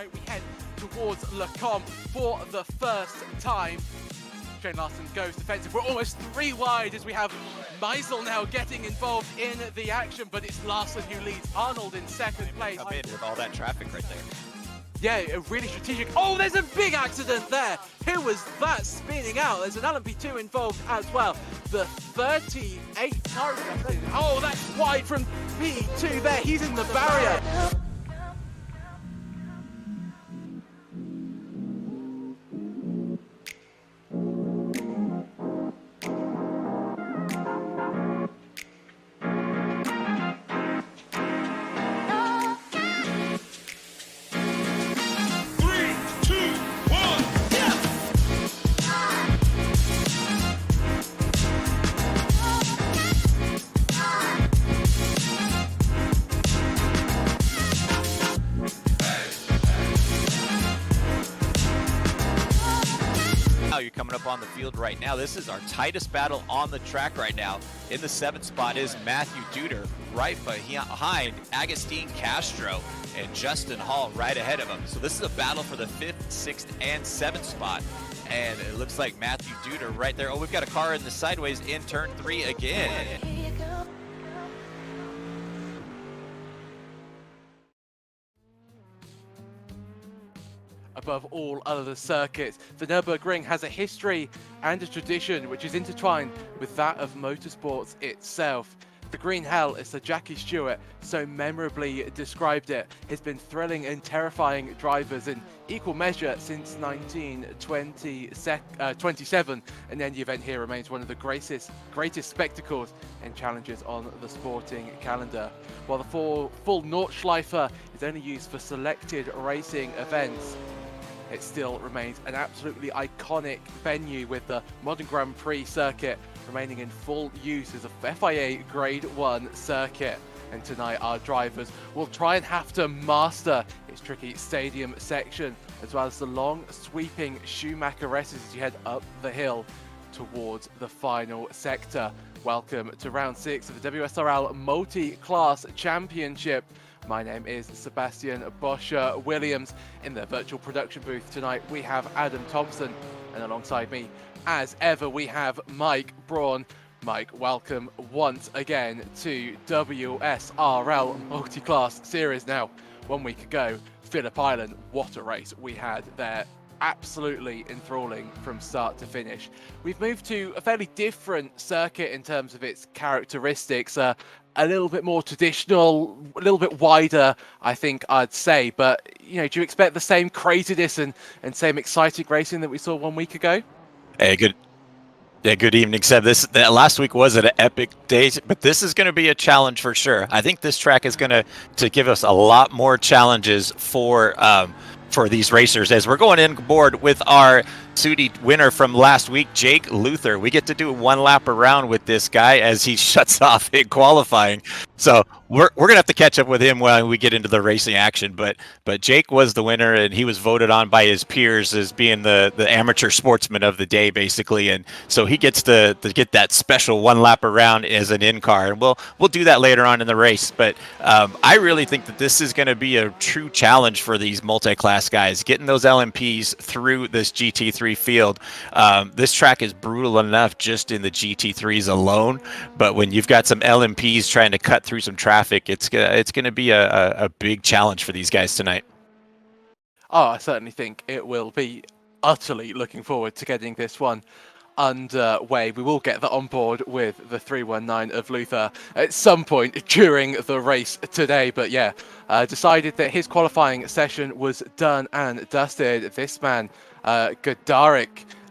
straight, we head towards Le Combe for the first time. Shane Larson goes defensive. We're almost 3 wide as we have Meisel now getting involved in the action, but it's Larson who leads Arnold in second place. Come in with all that traffic right there. Yeah, really strategic. Oh, there's a big accident there. Who was that spinning out? There's an LMP2 involved as well. The 38 car. Oh, that's wide from P2 there. He's in the barrier. You're coming up on the field right now. This is our tightest battle on the track right now. In the 7th spot is Matthew Duder, right behind Agustin Castro and Justin Hall right ahead of him. So this is a battle for the 5th, 6th, and 7th spot. And it looks like Matthew Duder right there. Oh, we've got a car in the sideways in turn 3 again. Above all other circuits, the Nurburgring has a history and a tradition which is intertwined with that of motorsports itself. The Green Hell, as Sir Jackie Stewart so memorably described it, has been thrilling and terrifying drivers in equal measure since 1927, and then the event here remains one of the greatest spectacles and challenges on the sporting calendar. While the full Nordschleife is only used for selected racing events, it still remains an absolutely iconic venue, with the modern Grand Prix circuit remaining in full use as a FIA Grade 1 circuit. And tonight our drivers will try and have to master its tricky stadium section, as well as the long sweeping Schumacher-esses as you head up the hill towards the final sector. Welcome to round 6 of the WSRL Multi-Class Championship. My name is Sebastian Bosher-Williams. In the virtual production booth tonight, we have Adam Thompson, and alongside me, as ever, we have Mike Braun. Mike, welcome once again to WSRL Multi-Class Series. Now, 1 week ago, Phillip Island, what a race we had there. Absolutely enthralling from start to finish. We've moved to a fairly different circuit in terms of its characteristics. A little bit more traditional, a little bit wider, I think I'd say. But, you know, do you expect the same craziness and same exciting racing that we saw 1 week ago? Hey, good evening, Seb. That last week was an epic day, but this is going to be a challenge for sure. I think this track is going to give us a lot more challenges for these racers, as we're going in board with our SUDI winner from last week, Jake Luther. We get to do 1 lap around with this guy as he shuts off in qualifying. So we're gonna have to catch up with him when we get into the racing action. But Jake was the winner, and he was voted on by his peers as being the amateur sportsman of the day, basically. And so he gets to get that special 1 lap around as an in-car, and we'll do that later on in the race. But I really think that this is going to be a true challenge for these multi-class guys, getting those LMPs through this GT3 field. This track is brutal enough just in the GT3s alone, but when you've got some LMPs trying to cut through some traffic, it's gonna be a big challenge for these guys tonight. Oh, I certainly think it will be. Utterly looking forward to getting this one underway. We will get that on board with the 319 of Luther at some point during the race today. But yeah, decided that his qualifying session was done and dusted. This man,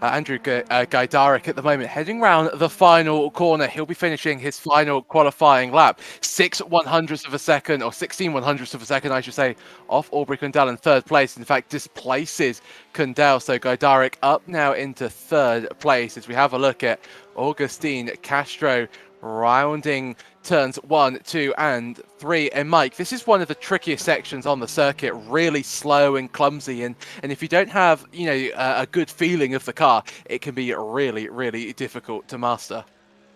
Andrew Gajdarek at the moment, heading round the final corner. He'll be finishing his final qualifying lap. 6/100ths of a second, or 16/100ths of a second, I should say, off Aubrey Kundal in 3rd place. In fact, displaces Kundal. So Gajdarek up now into 3rd place as we have a look at Agustin Castro rounding turns 1, 2, and 3. And Mike, this is one of the trickiest sections on the circuit, really slow and clumsy, and if you don't have, you know, a good feeling of the car, it can be really, really difficult to master.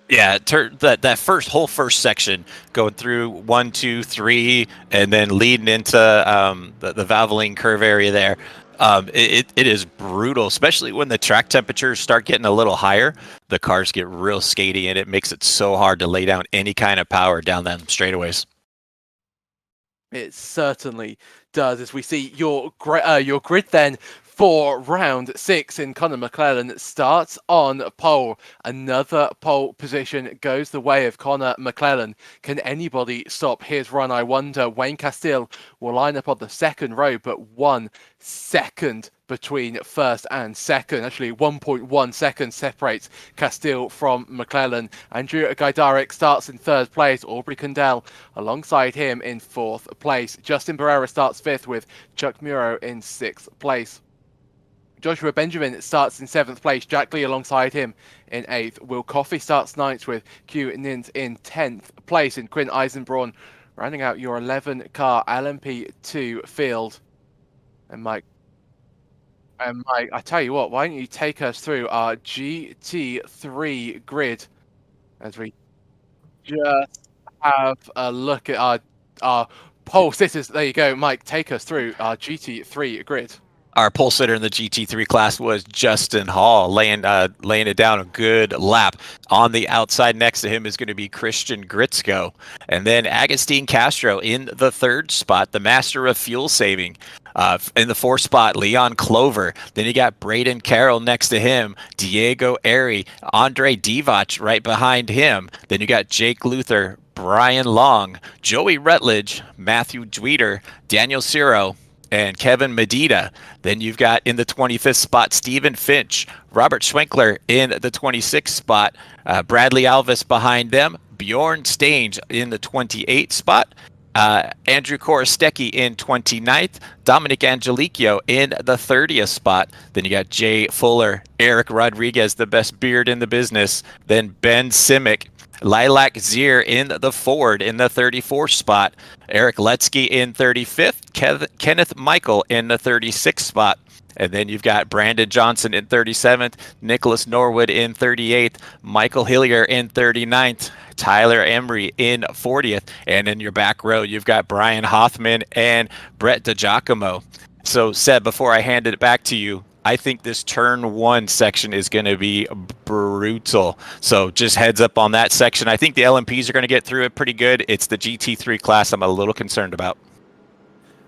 Yeah, that first section going through 1, 2, 3, and then leading into the Valvoline curve area there. It is brutal, especially when the track temperatures start getting a little higher. The cars get real skatey, and it makes it so hard to lay down any kind of power down them straightaways. It certainly does. As we see your grid then for round 6 in Conor McClellan starts on pole. Another pole position goes the way of Conor McClellan. Can anybody stop his run? I wonder. Wayne Castile will line up on the second row, but 1 second between first and second. Actually, 1.1 seconds separates Castile from McClellan. Andrew Gajdarek starts in third place. Aubrey Condell alongside him in fourth place. Justin Barrera starts fifth with Chuck Muro in sixth place. Joshua Benjamin starts in 7th place. Jack Lee alongside him in 8th. Will Coffey starts 9th with Q Nint in 10th place. And Quinn Eisenbraun rounding out your 11-car LMP2 field. And Mike, I tell you what, why don't you take us through our GT3 grid as we just have a look at our pole sitters. There you go, Mike, take us through our GT3 grid. Our pole sitter in the GT3 class was Justin Hall, laying it down a good lap. On the outside next to him is going to be Christian Gritzko. And then Agustin Castro in the 3rd spot, the master of fuel saving. In the 4th spot, Leon Clover. Then you got Braden Carroll next to him, Diego Airy, Andre Divac right behind him. Then you got Jake Luther, Brian Long, Joey Rutledge, Matthew Dweeter, Daniel Ciro, and Kevin Medina. Then you've got in the 25th spot, Stephen Finch, Robert Schwenkler in the 26th spot, Bradley Alvis behind them, Bjorn Stange in the 28th spot, Andrew Korostecki in 29th, Dominic Angelicchio in the 30th spot. Then you got Jay Fuller, Eric Rodriguez, the best beard in the business, then Ben Simic, Lilac Zier in the Ford in the 34th spot, Eric Letsky in 35th, Kenneth Michael in the 36th spot, and then you've got Brandon Johnson in 37th, Nicholas Norwood in 38th, Michael Hillier in 39th, Tyler Emery in 40th, and in your back row you've got Brian Hoffman and Brett DiGiacomo. So, Seb, before I hand it back to you, I think this turn 1 section is going to be brutal. So just heads up on that section. I think the LMPs are going to get through it pretty good. It's the GT3 class I'm a little concerned about.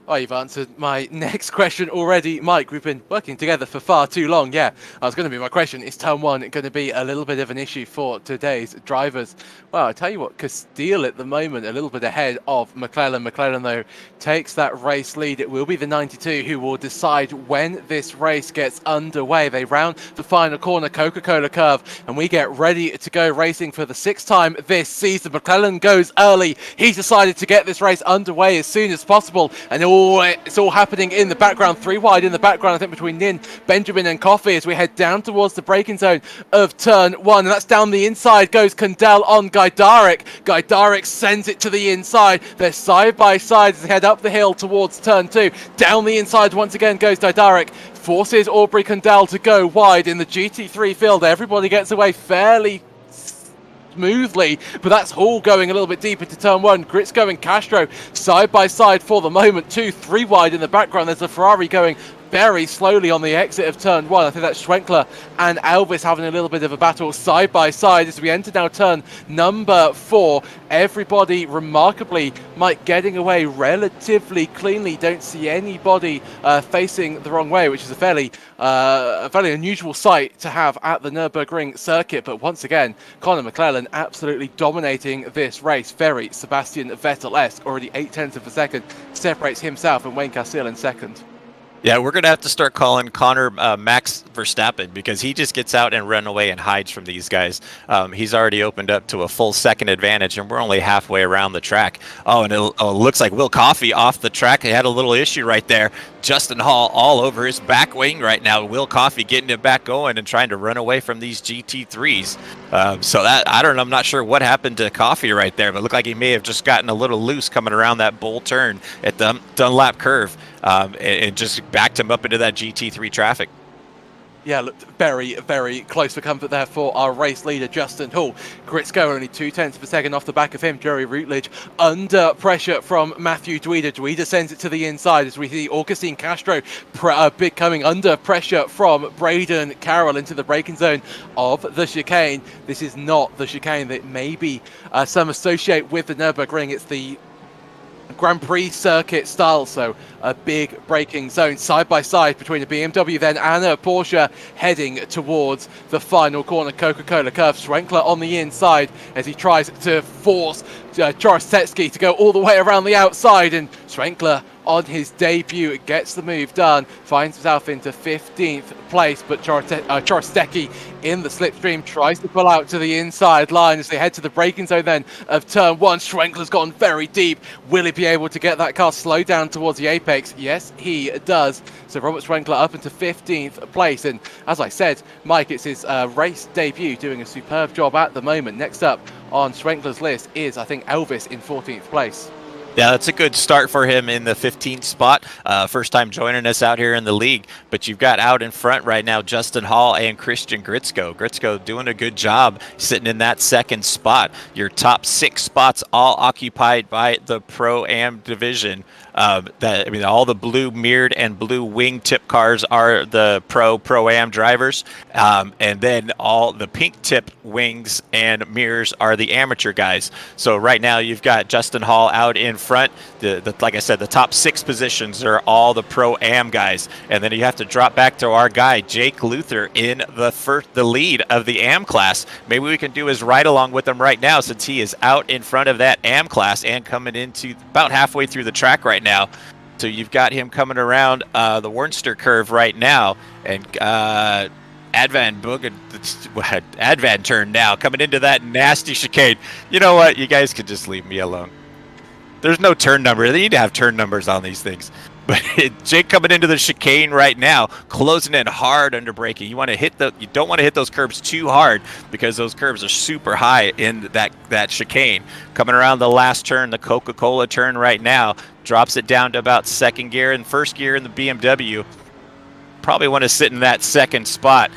Oh, you've answered my next question already. Mike, we've been working together for far too long. Yeah, that was going to be my question. Is turn 1 going to be a little bit of an issue for today's drivers? Well, I tell you what, Castile at the moment, a little bit ahead of McClellan. McClellan, though, takes that race lead. It will be the 92 who will decide when this race gets underway. They round the final corner, Coca-Cola curve, and we get ready to go racing for the 6th time this season. McClellan goes early. He's decided to get this race underway as soon as possible, and it's all happening in the background, 3 wide in the background, I think, between Nin, Benjamin and Coffey as we head down towards the braking zone of turn 1, and that's down the inside goes Condell on Gajdarek. Gajdarek sends it to the inside. They're side by side as they head up the hill towards turn 2. Down the inside once again goes Gajdarek. Forces Aubrey Condell to go wide in the GT3 field. Everybody gets away fairly smoothly, but that's Hall going a little bit deeper to turn 1. Gritzko and Castro side by side for the moment. 2, 3 wide in the background. There's a Ferrari going very slowly on the exit of turn 1. I think that's Schwenkler and Elvis having a little bit of a battle side by side as we enter now turn number 4. Everybody remarkably, Mike, getting away relatively cleanly. Don't see anybody facing the wrong way, which is a fairly unusual sight to have at the Nurburgring circuit. But once again, Conor McClellan absolutely dominating this race. Very Sebastian Vettel-esque. Already 0.8 of a second separates himself and Wayne Castile in second. Yeah, we're going to have to start calling Connor Max Verstappen because he just gets out and run away and hides from these guys. He's already opened up to a full second advantage, and we're only halfway around the track. Oh, and it looks like Will Coffey off the track. He had a little issue right there. Justin Hall all over his back wing right now. Will Coffey getting it back going and trying to run away from these GT3s. So that, I don't know, I'm not sure what happened to Coffey right there, but it looked like he may have just gotten a little loose coming around that bull turn at the Dunlap curve. And just backed him up into that GT3 traffic. Yeah, looked very, very close for comfort there for our race leader, Justin Hall. Gritzko only 0.2 of a second off the back of him. Joey Routledge under pressure from Matthew Dweeder. Dweeder sends it to the inside as we see Augustine Castro big coming under pressure from Braden Carroll into the braking zone of the chicane. This is not the chicane that maybe some associate with the Nurburgring. It's the Grand Prix circuit style, so a big braking zone side by side between a BMW then and a Porsche heading towards the final corner. Coca-Cola curve. Schwenkler on the inside as he tries to force Chorostetsky to go all the way around the outside, and Schwenkler on his debut gets the move done, finds himself into 15th place, but Chorostecki in the slipstream tries to pull out to the inside line as they head to the braking zone then of turn one. Schwenkler's gone very deep. Will he be able to get that car slowed down towards the apex? Yes, he does. So Robert Schwenkler up into 15th place, and as I said, Mike, it's his race debut, doing a superb job at the moment. Next up on Schwenkler's list is, I think, Elvis in 14th place. Yeah, that's a good start for him in the 15th spot. First time joining us out here in the league. But you've got out in front right now Justin Hall and Christian Gritzko. Gritzko doing a good job sitting in that second spot. Your top 6 spots all occupied by the Pro-Am division. All the blue mirrored and blue wingtip cars are the Pro-Am drivers. And then all the pink tip wings and mirrors are the amateur guys. So right now you've got Justin Hall out in front. Like I said, the top 6 positions are all the Pro-Am guys. And then you have to drop back to our guy, Jake Luther, in the lead of the Am class. Maybe we can do his ride along with him right now, since he is out in front of that Am class and coming into about halfway through the track right now. So you've got him coming around the Wernster curve right now, and Advan turn now, coming into that nasty chicane. You know what? You guys could just leave me alone. There's no turn number. They need to have turn numbers on these things. But Jake coming into the chicane right now, closing in hard under braking. You don't want to hit those curbs too hard, because those curbs are super high in that chicane. Coming around the last turn, the Coca-Cola turn right now, drops it down to about second gear, and first gear in the BMW. Probably want to sit in that second spot.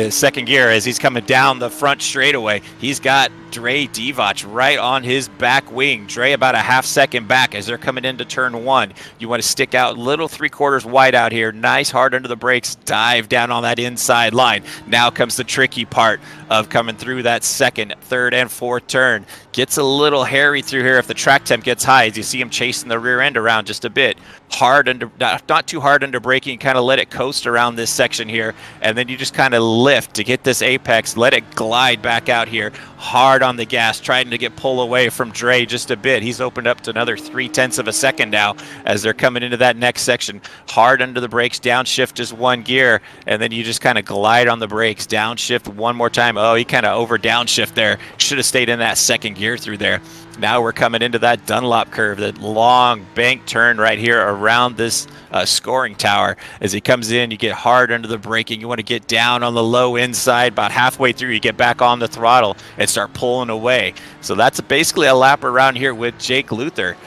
Second gear as he's coming down the front straightaway. He's got Dre Divac right on his back wing. Dre about a half second back as they're coming into turn one. You want to stick out little 3/4 wide out here. Nice hard under the brakes. Dive down on that inside line. Now comes the tricky part of coming through that second, third, and fourth turn. Gets a little hairy through here if the track temp gets high, as you see him chasing the rear end around just a bit. Hard under, not too hard under braking. Kind of let it coast around this section here, and then you just kind of lift to get this apex. Let it glide back out here. Hard on the gas, trying to get pull away from Dre just a bit. He's opened up to another 0.3 of a second now as they're coming into that next section. Hard under the brakes, downshift is one gear, and then you just kind of glide on the brakes, downshift one more time. Oh, he kind of over downshift there. Should have stayed in that second gear through there. Now we're coming into that Dunlop curve, that long bank turn right here around this scoring tower. As he comes in, you get hard under the braking. You want to get down on the low inside. About halfway through, you get back on the throttle and start pulling away. So that's basically a lap around here with Jake Luther.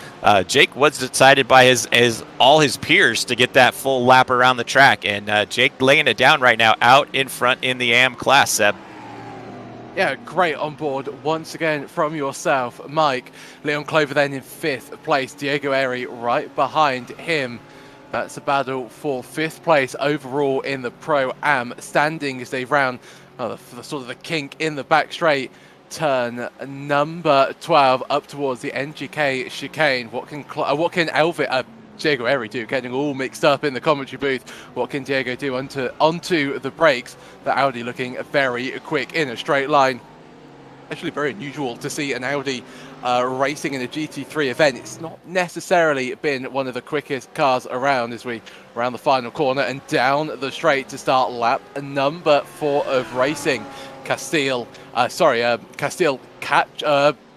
Jake was decided by all his peers to get that full lap around the track, and Jake laying it down right now out in front in the Am class, Seb. Yeah, great on board once again from yourself, Mike. Leon Clover then in 5th place. Diego Eri right behind him. That's a battle for 5th place overall in the Pro-Am standing as they round the sort of the kink in the back straight. Turn number 12 up towards the NGK chicane. What can Diego Eri do? Getting all mixed up in the commentary booth. What can Diego do onto the brakes? The Audi looking very quick in a straight line. Actually very unusual to see an Audi racing in a GT3 event. It's not necessarily been one of the quickest cars around as we round the final corner and down the straight to start lap number 4 of racing. Castile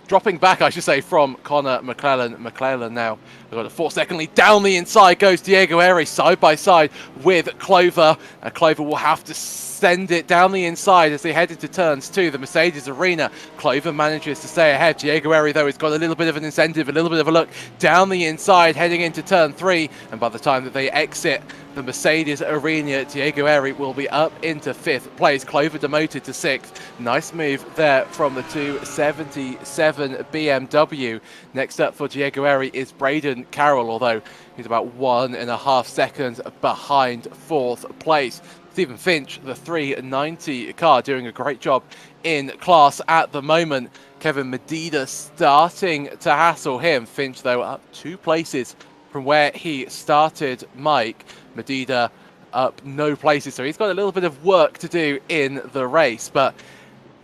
dropping back, I should say, from Connor McClellan. McClellan now got a 4-second lead. Down the inside goes Diego Eri side by side with Clover. Clover will have to send it down the inside as they head into turns 2, the Mercedes Arena. Clover manages to stay ahead. Diego Eri, though, has got a little bit of an incentive, a little bit of a look down the inside, heading into turn 3. And by the time that they exit the Mercedes Arena, Diego Eri will be up into 5th place. Clover demoted to 6th. Nice move there from the 277 BMW. Next up for Diego Eri is Braden Carroll, although he's about 1.5 seconds behind 4th place. Stephen Finch, the 390 car, doing a great job in class at the moment. Kevin Medina starting to hassle him. Finch, though, up 2 places from where he started. Mike Medina up no places, so he's got a little bit of work to do in the race. But,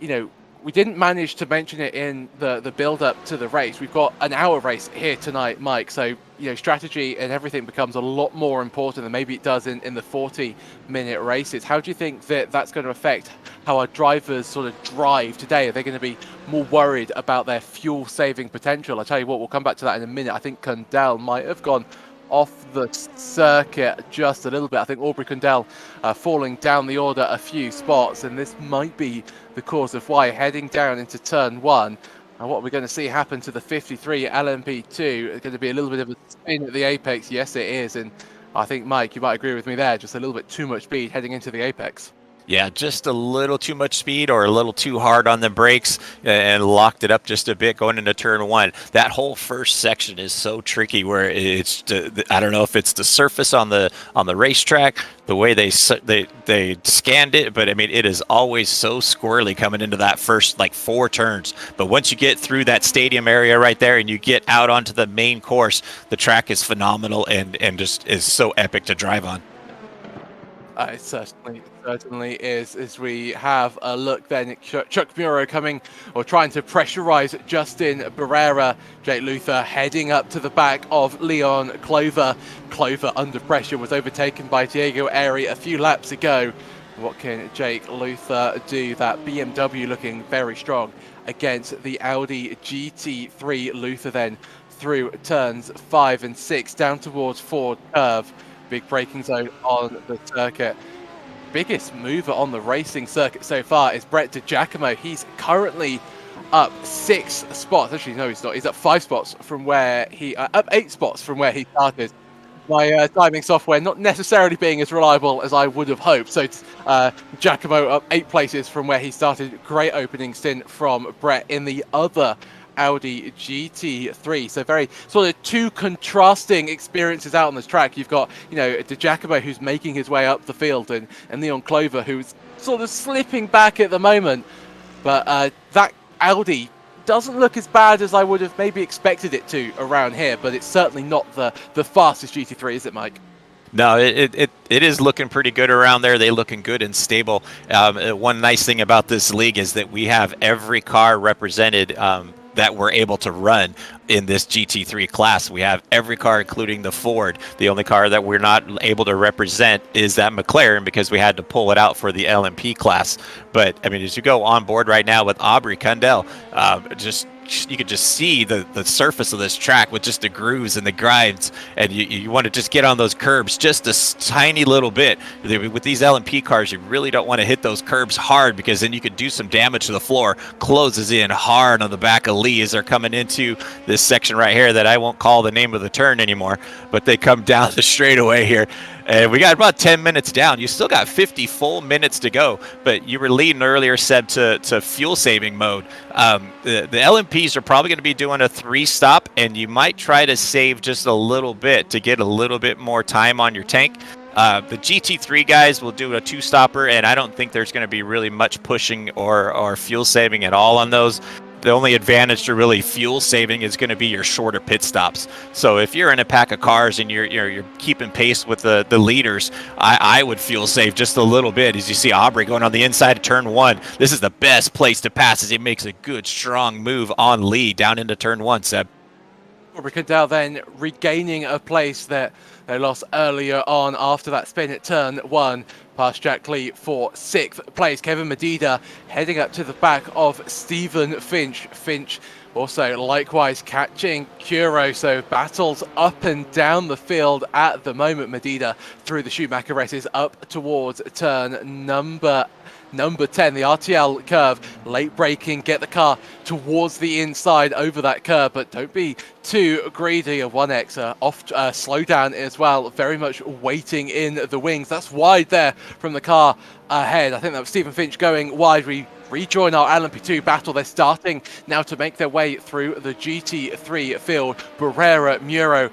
you know, we didn't manage to mention it in the build-up to the race. We've got an hour race here tonight, Mike, so, you know, strategy and everything becomes a lot more important than maybe it does in the 40-minute races. How do you think that that's going to affect how our drivers sort of drive today? Are they going to be more worried about their fuel-saving potential? I'll tell you what, we'll come back to that in a minute. I think Kundal might have gone off the circuit just a little bit. I think Aubrey Kundal falling down the order a few spots, and this might be the cause of why. Heading down into turn 1. And what we're going to see happen to the 53 LMP2, it's going to be a little bit of a spin at the apex. Yes, it is. And I think, Mike, you might agree with me there, just a little bit too much speed heading into the apex. Yeah, just a little too much speed or a little too hard on the brakes and locked it up just a bit going into turn 1. That whole first section is so tricky where it's, I don't know if it's the surface on the racetrack, the way they scanned it, but I mean, it is always so squirrely coming into that first like 4 turns. But once you get through that stadium area right there and you get out onto the main course, the track is phenomenal and just is so epic to drive on. It certainly is. As we have a look then at Chuck Muro coming or trying to pressurize Justin Barrera. Jake Luther heading up to the back of Leon Clover. Clover under pressure was overtaken by Diego Eri a few laps ago. What can Jake Luther do? That BMW looking very strong against the Audi GT3. Luther then through turns 5 and 6 down towards Ford Curve. Big braking zone on the circuit. Biggest mover on the racing circuit so far is Brett DiGiacomo. He's currently up 6 spots. Actually, no, he's not. He's up 5 spots from where he up 8 spots from where he started. My timing software not necessarily being as reliable as I would have hoped. So DiGiacomo up 8 places from where he started. Great opening stint from Brett in the other Audi GT3. So very sort of 2 contrasting experiences out on this track. You've got, you know, DiGiacomo who's making his way up the field and Leon Clover who's sort of slipping back at the moment. But that Audi doesn't look as bad as I would have maybe expected it to around here, but it's certainly not the fastest GT3, is it, Mike? No, it is looking pretty good around there. They're looking good and stable. One nice thing about this league is that we have every car represented that we're able to run in this GT3 class. We have every car, including the Ford. The only car that we're not able to represent is that McLaren because we had to pull it out for the LMP class. But, I mean, as you go on board right now with Aubrey Kundal, you could just see the surface of this track with just the grooves and the grinds, and you want to just get on those curbs just a tiny little bit. With these LMP cars, you really don't want to hit those curbs hard because then you could do some damage to the floor. Closes in hard on the back of Lee as they're coming into this section right here that I won't call the name of the turn anymore, but they come down the straightaway here. And we got about 10 minutes down. You still got 50 full minutes to go, but you were leading earlier, Seb, to fuel saving mode. The LMPs are probably going to be doing a 3-stop, and you might try to save just a little bit to get a little bit more time on your tank. The GT3 guys will do a 2-stopper, and I don't think there's going to be really much pushing or fuel saving at all on those. The only advantage to really fuel saving is going to be your shorter pit stops. So if you're in a pack of cars and you're keeping pace with the leaders, I would fuel save just a little bit. As you see Aubrey going on the inside of turn 1, this is the best place to pass as he makes a good strong move on Lee down into turn 1, Seb. Aubrey Kundal then regaining a place that they lost earlier on after that spin at turn 1. Past Jack Lee for 6th place. Kevin Medina heading up to the back of Stephen Finch. Finch Also, likewise, catching Kuro, so battles up and down the field at the moment. Medina through the Schumacher races up towards turn number 10, the RTL curve, late braking, get the car towards the inside over that curve, but don't be too greedy. A 1X off slow down as well, very much waiting in the wings. That's wide there from the car ahead. I think that was Stephen Finch going wide. We rejoin our LMP2 battle. They're starting now to make their way through the GT3 field. Barrera, Muro,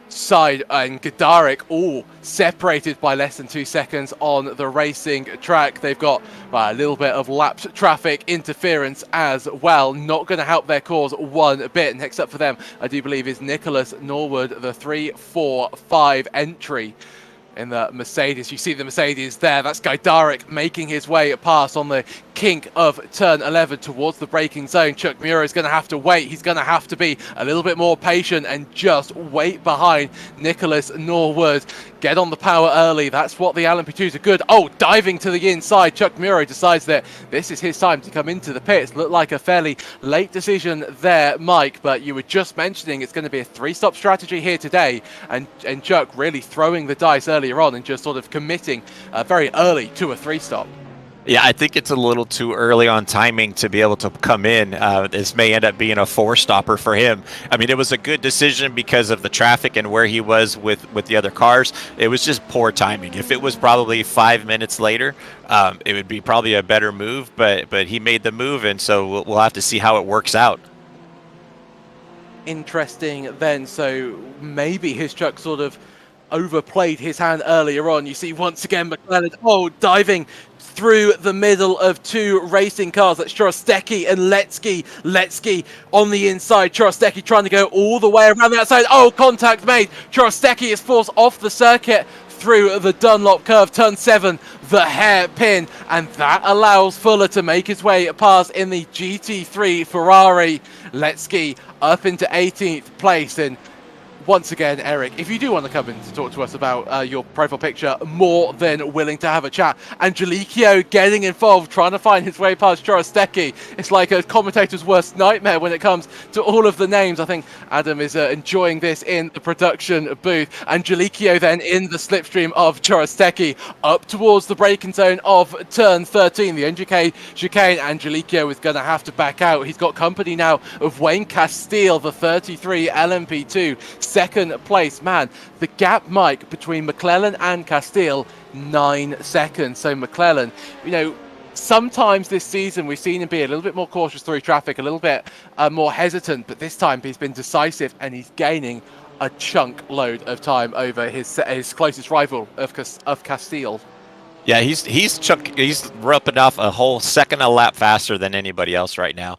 side and Gdarik all separated by less than 2 seconds on the racing track. They've got a little bit of lapped traffic interference as well. Not going to help their cause one bit. Next up for them, I do believe, is Nicholas Norwood, the 3-4-5 entry in the Mercedes. You see the Mercedes there. That's Gdarik making his way past on the kink of turn 11 towards the braking zone. Chuck Muro is going to have to wait. He's going to have to be a little bit more patient and just wait behind Nicholas Norwood. Get on the power early. That's what the LMP2s are good. Oh, diving to the inside. Chuck Muro decides that this is his time to come into the pits. Looked like a fairly late decision there, Mike, but you were just mentioning it's going to be a 3-stop strategy here today, and Chuck really throwing the dice earlier on and just sort of committing very early to a 3-stop. Yeah, I think it's a little too early on timing to be able to come in. This may end up being a 4-stopper for him. I mean, it was a good decision because of the traffic and where he was with the other cars. It was just poor timing. If it was probably 5 minutes later, it would be probably a better move, but he made the move, and so we'll have to see how it works out. Interesting then, so maybe his truck sort of overplayed his hand earlier on. You see once again McLaren diving through the middle of 2 racing cars. That's Chorostecki and Letsky. Letsky on the inside. Chorostecki trying to go all the way around the outside. Oh, contact made. Chorostecki is forced off the circuit through the Dunlop curve. Turn 7, the hairpin, and that allows Fuller to make his way past in the GT3 Ferrari. Letsky up into 18th place, and once again, Eric, if you do want to come in to talk to us about your profile picture, more than willing to have a chat. Angeliquio getting involved, trying to find his way past Chorostecki. It's like a commentator's worst nightmare when it comes to all of the names. I think Adam is enjoying this in the production booth. Angeliquio then in the slipstream of Chorostecki up towards the braking zone of turn 13. The NGK chicane. Angeliquio is going to have to back out. He's got company now of Wayne Castile, the 33 LMP2. Second place, man. The gap, Mike, between McClellan and Castile, 9 seconds. So McClellan, you know, sometimes this season we've seen him be a little bit more cautious through traffic, a little bit more hesitant, but this time he's been decisive and he's gaining a chunk load of time over his closest rival of Castile. Yeah, he's ripping off a whole second a lap faster than anybody else right now.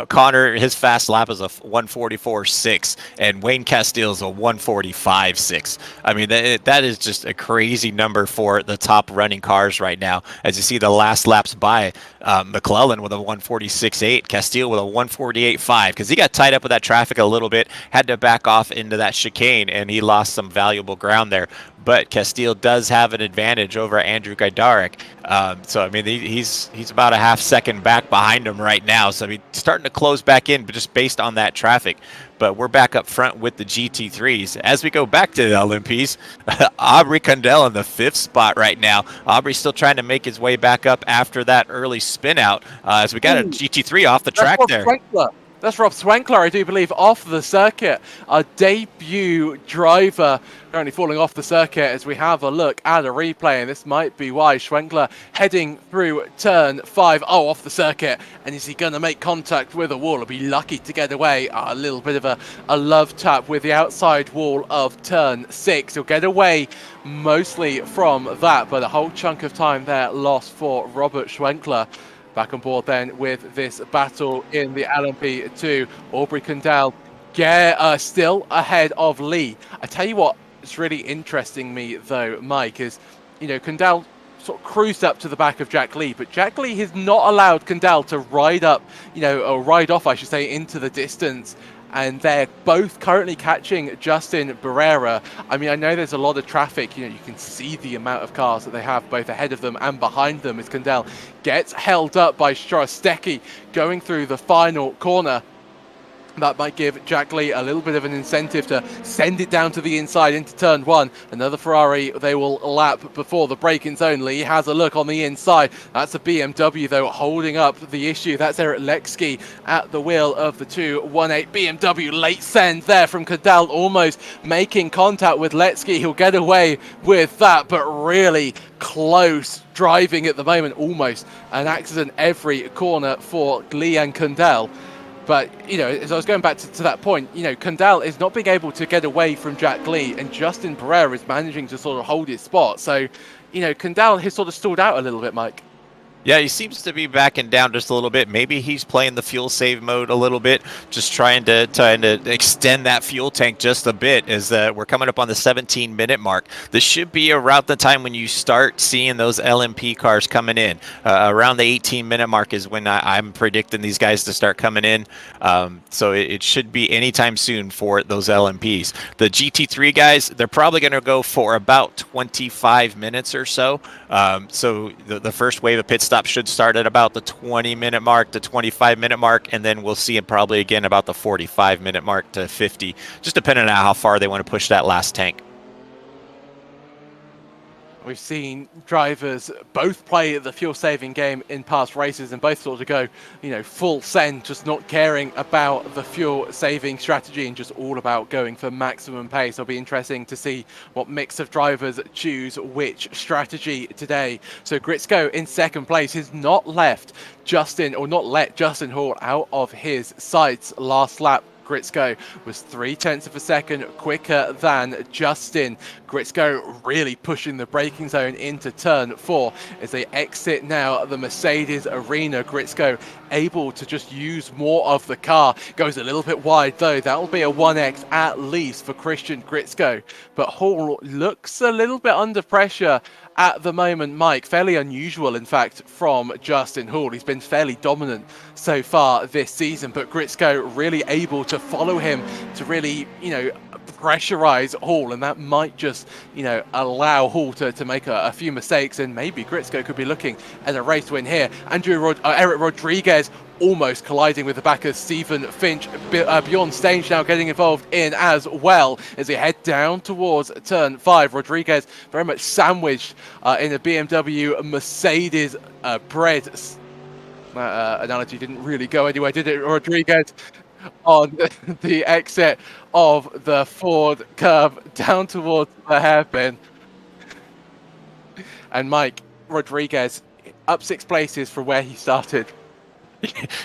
Connor, his fast lap is a 1:44.6, and Wayne Castile's a 1:45.6. I mean, that is just a crazy number for the top running cars right now. As you see the last laps by, McClellan with a 1:46.8, Castile with a 1:48.5, because he got tied up with that traffic a little bit, had to back off into that chicane, and he lost some valuable ground there. But Castile does have an advantage over Andrew Gdarik. So, I mean, he's about a half second back behind him right now. So, I mean, starting to close back in, but just based on that traffic. But we're back up front with the GT3s. As we go back to the LMPs, Aubrey Condell in the 5th spot right now. Aubrey's still trying to make his way back up after that early spin out as we got a GT3 off the track there. That's Rob Swankler, I do believe, off the circuit. Our debut driver currently falling off the circuit as we have a look at a replay, and this might be why. Schwenkler heading through turn 5, off the circuit, and is he going to make contact with a wall? He'll be lucky to get away. A little bit of a love tap with the outside wall of turn 6. He'll get away mostly from that, but a whole chunk of time there lost for Robert Schwenkler. Back on board then with this battle in the LMP2. Aubrey Condell still ahead of Lee. I tell you what, it's really interesting me though, Mike, is, you know, Condell sort of cruised up to the back of Jack Lee, but Jack Lee has not allowed Condell to ride up, or ride off, I should say, into the distance. And they're both currently catching Justin Barrera. I mean, I know there's a lot of traffic. You can see the amount of cars that they have both ahead of them and behind them as Condell gets held up by Chorostecki going through the final corner. That might give Jack Lee a little bit of an incentive to send it down to the inside into turn one. Another Ferrari they will lap before the braking zone. Lee has a look on the inside. That's a BMW though holding up the issue. That's Eric Lexkey at the wheel of the 218 BMW. Late send there from Cadell, almost making contact with Lexkey. He'll get away with that, but really close driving at the moment. Almost an accident every corner for Lee and Cadell. But, you know, as I was going back to that point, you know, Condell is not being able to get away from Jack Lee, and Justin Pereira is managing to sort of hold his spot. So, you know, Condell has sort of stalled out a little bit, Mike. Yeah, he seems to be backing down just a little bit. Maybe he's playing the fuel save mode a little bit, just trying to extend that fuel tank just a bit as we're coming up on the 17-minute mark. This should be around the time when you start seeing those LMP cars coming in. Around the 18-minute mark is when I'm predicting these guys to start coming in. So it should be anytime soon for those LMPs. The GT3 guys, they're probably going to go for about 25 minutes or so. So the first wave of pit stop should start at about the 20-minute mark to 25-minute mark, and then we'll see it probably again about the 45-minute mark to 50, just depending on how far they want to push that last tank. We've seen drivers both play the fuel-saving game in past races and both sort of go, you know, full send, just not caring about the fuel-saving strategy and just all about going for maximum pace. It'll be interesting to see what mix of drivers choose which strategy today. So Gritzko in second place has not let Justin Hall out of his sights last lap. Gritzko was 0.3 of a second quicker than Justin. Gritzko really pushing the braking zone into turn 4 as they exit now the Mercedes arena. Gritzko able to just use more of the car. Goes a little bit wide though. That will be a 1x at least for Christian Gritzko. But Hall looks a little bit under pressure at the moment, Mike. Fairly unusual, in fact, from Justin Hall. He's been fairly dominant so far this season, but Gritzko really able to follow him to really, you know, pressurize Hall, and that might just, you know, allow Hall to make a few mistakes, and maybe Gritzko could be looking at a race win here. Eric Rodriguez almost colliding with the back of Stephen Finch. Bjorn Stange now getting involved in as well as they head down towards turn 5. Rodriguez very much sandwiched in a BMW Mercedes bread. Analogy didn't really go anywhere, did it? Rodriguez on the exit of the Ford curve down towards the hairpin. And Mike, Rodriguez up 6 places from where he started.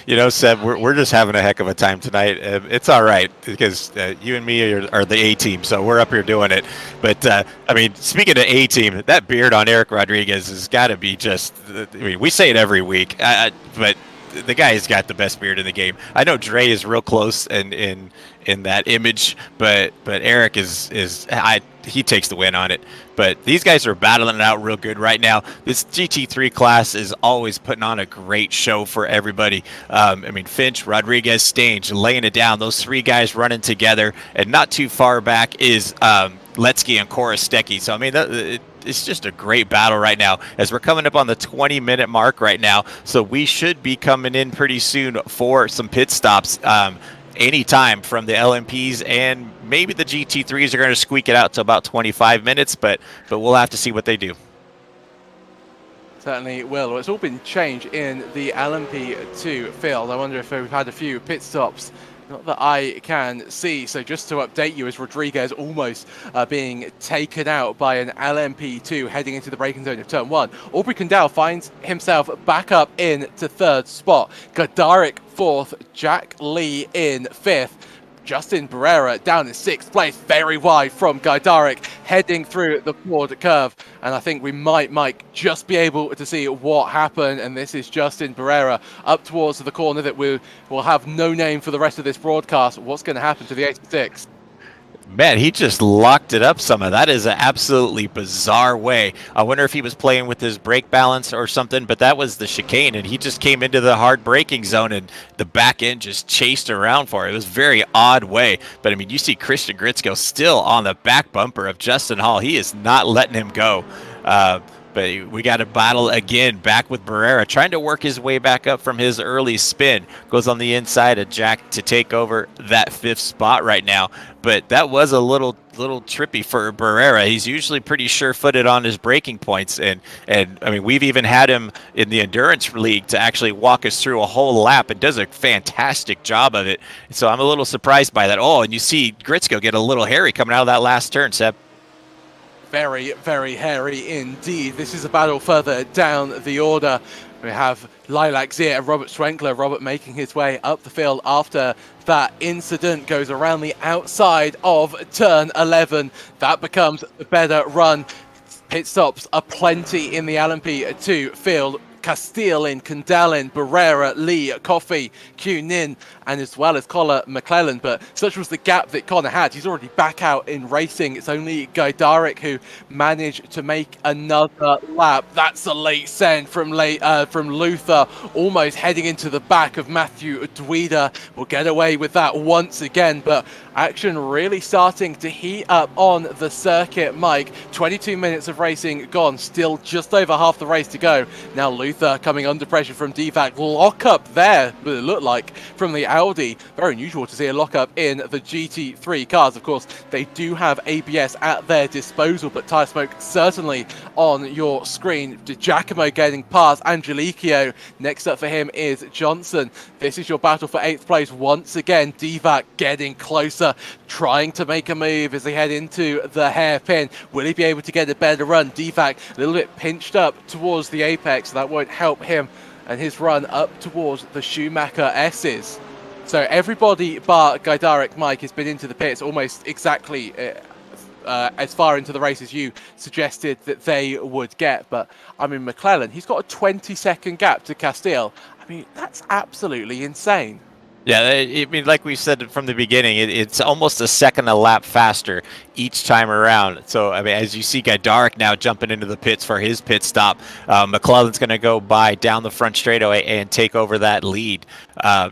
You know, Seb, we're just having a heck of a time tonight. It's all right because you and me are the A-team, so we're up here doing it. But, I mean, speaking of A-team, that beard on Eric Rodriguez has got to be just – I mean, we say it every week, but the guy has got the best beard in the game. I know Dre is real close in that image, but Eric he takes the win on it. But these guys are battling it out real good right now. This GT3 class is always putting on a great show for everybody. I mean, Finch, Rodriguez, Stange laying it down. Those 3 guys running together, and not too far back is Letsky and Korostecki. So I mean, it's just a great battle right now as we're coming up on the 20-minute mark right now. So we should be coming in pretty soon for some pit stops. Anytime from the LMPs, and maybe the GT3s are going to squeak it out to about 25 minutes, but we'll have to see what they do. Certainly will. Well, it's all been changed in the LMP2 field. I wonder if we've had a few pit stops. Not that I can see. So just to update you, as Rodriguez almost being taken out by an LMP2 heading into the braking zone of turn 1. Aubrey Condell finds himself back up in to 3rd spot. Gadarik 4th, Jack Lee in 5th. Justin Barrera down in 6th place, very wide from Gaidarik, heading through the Ford curve. And I think we might, Mike, just be able to see what happened. And this is Justin Barrera up towards the corner that will have no name for the rest of this broadcast. What's going to happen to the 86? Man, he just locked it up somehow. That is an absolutely bizarre way. I wonder if he was playing with his brake balance or something, but that was the chicane, and he just came into the hard braking zone, and the back end just chased around for it. It was a very odd way. But, I mean, you see Christian Gritzko still on the back bumper of Justin Hall. He is not letting him go. But But we got a battle again back with Barrera, trying to work his way back up from his early spin. Goes on the inside of Jack to take over that 5th spot right now. But that was a little trippy for Barrera. He's usually pretty sure-footed on his braking points, and I mean, we've even had him in the endurance league to actually walk us through a whole lap, and does a fantastic job of it. So I'm a little surprised by that. Oh, and you see Gritzko get a little hairy coming out of that last turn, Seb. Very, very hairy indeed. This is a battle further down the order. We have Lilac Zier and Robert Schwenkler. Robert making his way up the field after that incident, goes around the outside of turn 11. That becomes a better run. Pit stops are plenty in the LMP2 field. Castile in Kandalin, Barrera, Lee, Coffey, Q Nin, and as well as Collar McClellan. But such was the gap that Connor had. He's already back out in racing. It's only Gaidarik who managed to make another lap. That's a late send from Luther, almost heading into the back of Matthew Dweeder. Will get away with that once again, but action really starting to heat up on the circuit, Mike. 22 minutes of racing gone, still just over half the race to go. Now Luther coming under pressure from DVAC. Lock up there, it looked like, from the Audi. Very unusual to see a lock up in the GT3 cars. Of course, they do have ABS at their disposal, but tyre smoke certainly on your screen. Giacomo getting past Angelicio. Next up for him is Johnson. This is your battle for 8th place once again. DVAC getting closer, trying to make a move as they head into the hairpin. Will he be able to get a better run? DVAC a little bit pinched up towards the apex. That won't help him and his run up towards the Schumacher S's. So everybody bar Gaidarik, Mike, has been into the pits almost exactly as far into the race as you suggested that they would get. But I mean, McClellan, he's got a 20-second gap to Castile. I mean, that's absolutely insane. Yeah, I mean, like we said from the beginning, it's almost a second a lap faster each time around. So, I mean, as you see Gaidarik now jumping into the pits for his pit stop, McClellan's going to go by down the front straightaway and take over that lead,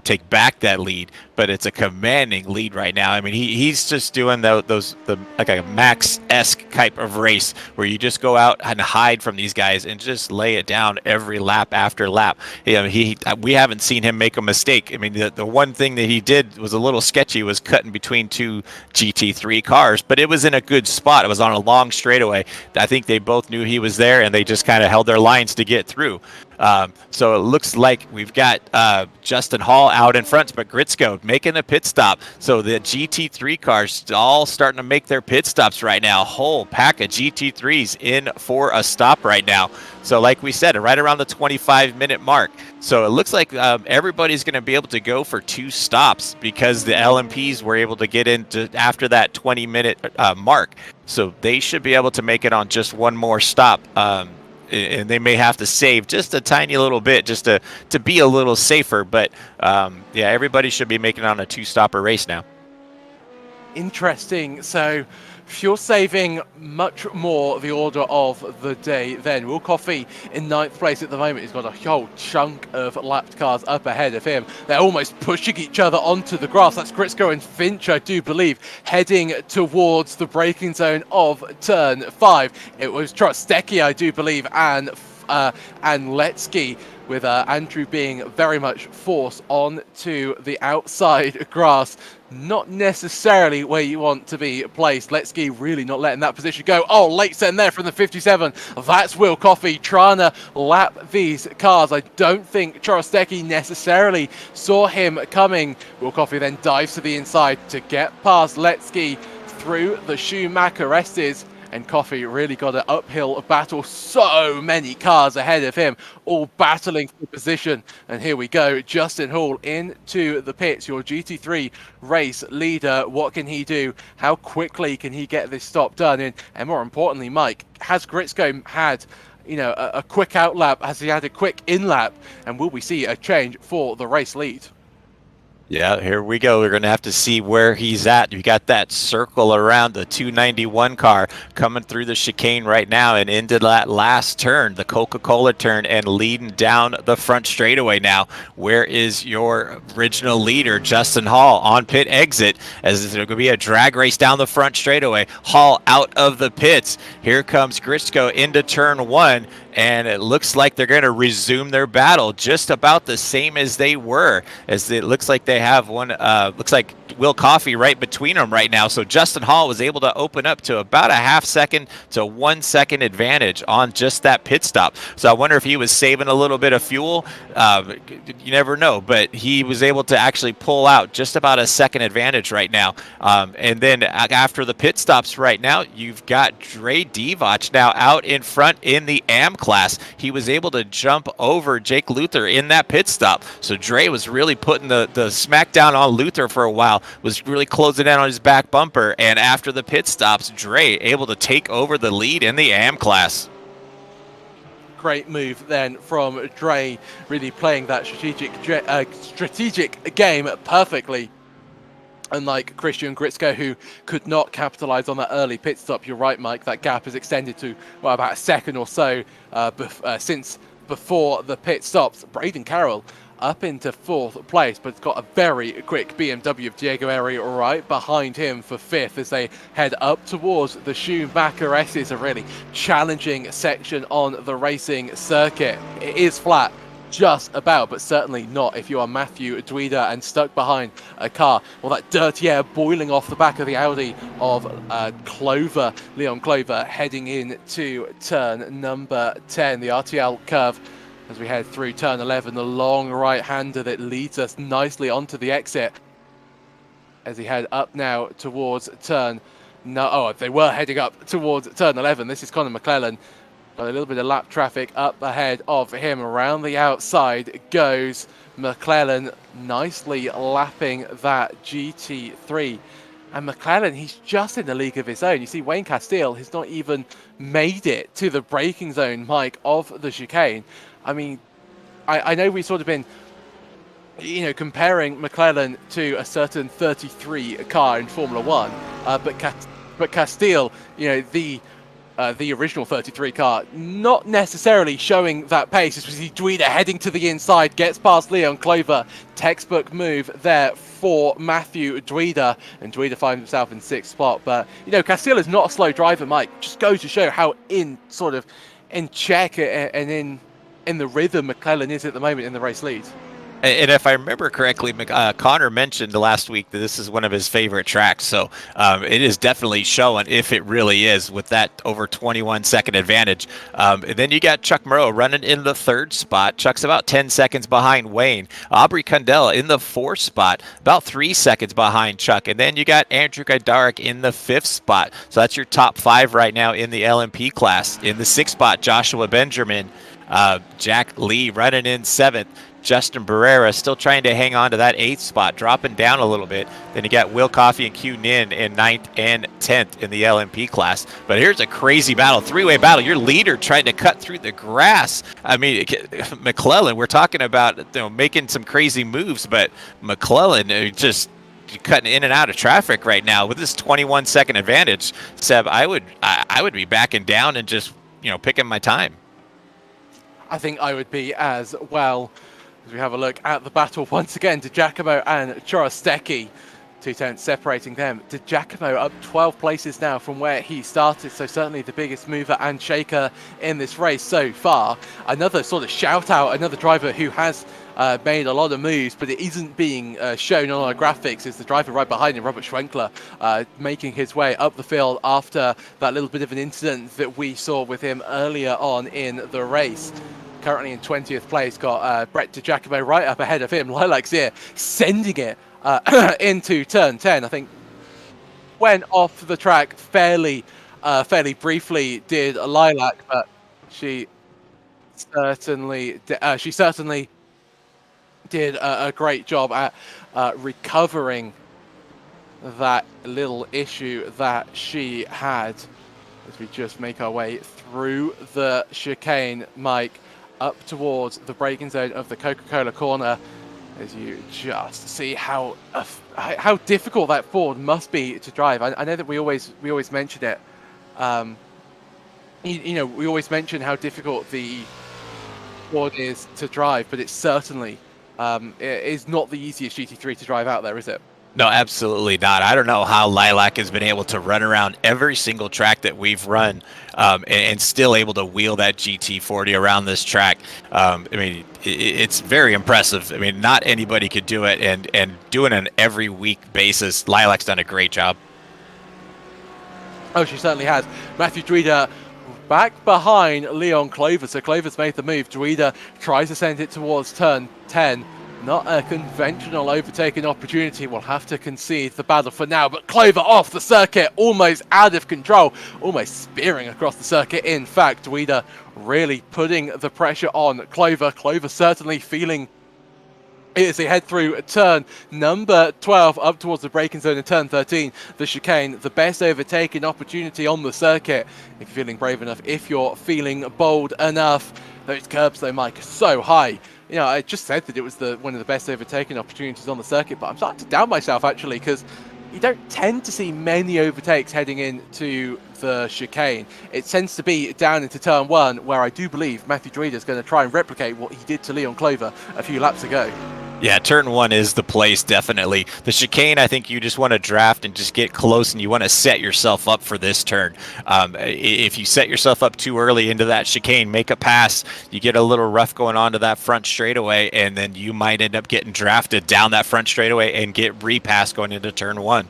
take back that lead. But it's a commanding lead right now. I mean, he's just doing like a Max-esque type of race where you just go out and hide from these guys and just lay it down every lap after lap. We haven't seen him make a mistake. I mean, the one thing that he did was a little sketchy, was cutting between 2 GT3 cars, but it was in a good spot. It was on a long straightaway. I think they both knew he was there, and they just kind of held their lines to get through. So it looks like we've got Justin Hall out in front, but Gritzko making a pit stop. So the GT3 cars all starting to make their pit stops right now. Whole pack of GT3s in for a stop right now. So like we said, right around the 25-minute mark. So it looks like everybody's going to be able to go for 2 stops because the LMPs were able to get into after that 20-minute mark. So they should be able to make it on just one more stop. And they may have to save just a tiny little bit just to be a little safer. But yeah, everybody should be making it on a 2-stopper race now. Interesting. So fuel saving much more the order of the day then. Will Coffey in 9th place at the moment. He's got a whole chunk of lapped cars up ahead of him. They're almost pushing each other onto the grass. That's Gritzko and Finch, I do believe, heading towards the braking zone of turn 5. It was Trostecki, I do believe, and Letsky, with Andrew being very much forced onto the outside grass. Not necessarily where you want to be placed. Letsky really not letting that position go. Oh, late send there from the 57. That's Will Coffey trying to lap these cars. I don't think Trostecki necessarily saw him coming. Will Coffey then dives to the inside to get past Letsky through the Schumacher S's. And Coffey really got an uphill battle. So many cars ahead of him, all battling for position. And here we go, Justin Hall into the pits, your GT3 race leader. What can he do? How quickly can he get this stop done? And more importantly, Mike, has Gritzko had a quick out lap? Has he had a quick in lap? And will we see a change for the race lead? Yeah, here we go. We're going to have to see where he's at. You got that circle around the 291 car coming through the chicane right now and into that last turn, the Coca-Cola turn, and leading down the front straightaway now. Where is your original leader, Justin Hall, on pit exit, as there's going to be a drag race down the front straightaway. Hall out of the pits. Here comes Gritsko into turn one, and it looks like they're going to resume their battle just about the same as they were, as it looks like they have one, looks like Will Coffey right between them right now. So Justin Hall was able to open up to about a half second to 1 second advantage on just that pit stop. So I wonder if he was saving a little bit of fuel. You never know, but he was able to actually pull out just about a second advantage right now. And then after the pit stops right now, you've got Dre Divac now out in front in the AM class. He was able to jump over Jake Luther in that pit stop. So Dre was really putting the smackdown on Luther for a while, was really closing in on his back bumper. And after the pit stops, Dre able to take over the lead in the AM class. Great move then from Dre, really playing that strategic game perfectly. Unlike Christian Gritsko, who could not capitalize on that early pit stop. You're right, Mike, that gap has extended to, well, about a second or so since before the pit stops. Braden Carroll up into 4th place, but it's got a very quick BMW of Diego Eri right behind him for 5th as they head up towards the Schumacher S's, a really challenging section on the racing circuit. It is flat, just about, but certainly not if you are Matthew Duida and stuck behind a car. Well, that dirty air boiling off the back of the Audi of Leon Clover, heading in to turn number 10, the RTL curve. As we head through turn 11, the long right-hander that leads us nicely onto the exit. As he head up now towards turn... they were heading up towards turn 11. This is Conor McClellan. Got a little bit of lap traffic up ahead of him. Around the outside goes McClellan, nicely lapping that GT3. And McClellan, he's just in a league of his own. You see, Wayne Castile has not even made it to the braking zone, Mike, of the chicane. I mean, I know we've sort of been, comparing McClellan to a certain 33 car in Formula One, but Castile, the original 33 car, not necessarily showing that pace. As we see Duida heading to the inside, gets past Leon Clover. Textbook move there for Matthew Duida, and Duida finds himself in 6th spot. But, Castile is not a slow driver, Mike. Just goes to show how in check and in the rhythm McClellan is at the moment in the race lead. And if I remember correctly, Connor mentioned last week that this is one of his favorite tracks. So it is definitely showing if it really is with that over 21-second advantage. And then you got Chuck Moreau running in the 3rd spot. Chuck's about 10 seconds behind Wayne. Aubrey Cundell in the 4th spot, about 3 seconds behind Chuck. And then you got Andrew Gajdarek in the 5th spot. So that's your top 5 right now in the LMP class. In the 6th spot, Joshua Benjamin. Jack Lee running in 7th. Justin Barrera still trying to hang on to that 8th spot, dropping down a little bit. Then you got Will Coffey and Q Nin in 9th and 10th in the LMP class. But here's a crazy battle, 3-way battle. Your leader trying to cut through the grass. I mean, McClellan, we're talking about making some crazy moves, but McClellan just cutting in and out of traffic right now with this 21-second advantage. Seb, I would be backing down and just picking my time. I think I would be as well. As we have a look at the battle once again, Di Giacomo and Chorostecchi, 2 tenths separating them. Di Giacomo up 12 places now from where he started, so certainly the biggest mover and shaker in this race so far. Another sort of shout out, another driver who has made a lot of moves, but it isn't being shown on our graphics, is the driver right behind him, Robert Schwenkler, making his way up the field after that little bit of an incident that we saw with him earlier on in the race. Currently in 20th place, got Brett Di Giacomo right up ahead of him. Lilac Zier sending it into turn 10. I think went off the track fairly briefly, did Lilac, but she certainly did a great job at recovering that little issue that she had. As we just make our way through the chicane, Mike, up towards the braking zone of the Coca-Cola corner. as you just see how difficult that Ford must be to drive. I know that we always mention it. We always mention how difficult the Ford is to drive, but it's certainly it is not the easiest GT3 to drive out there, is it? No, absolutely not. I don't know how Lilac has been able to run around every single track that we've run and still able to wheel that GT40 around this track. I mean, it's very impressive. I mean, not anybody could do it, and doing it on an every week basis. Lilac's done a great job. Oh, she certainly has. Matthew Druida back behind Leon Clover. So Clover's made the move. Druida tries to send it towards turn 10. Not a conventional overtaking opportunity. We'll have to concede the battle for now. But Clover off the circuit, almost out of control, almost spearing across the circuit. In fact, Druida really putting the pressure on Clover. Clover certainly feeling it as they head through turn number 12 up towards the braking zone in turn 13. The chicane, the best overtaking opportunity on the circuit. If you're feeling brave enough, if you're feeling bold enough. Those curbs though, Mike, are so high. You know, I just said that it was one of the best overtaking opportunities on the circuit, but I'm starting to doubt myself actually, because you don't tend to see many overtakes heading into the chicane. It tends to be down into turn 1, where I do believe Matthew Druida is going to try and replicate what he did to Leon Clover a few laps ago. Yeah, turn 1 is the place, definitely. The chicane, I think you just want to draft and just get close, and you want to set yourself up for this turn. If you set yourself up too early into that chicane, make a pass, you get a little rough going on to that front straightaway, and then you might end up getting drafted down that front straightaway and get repassed going into turn 1.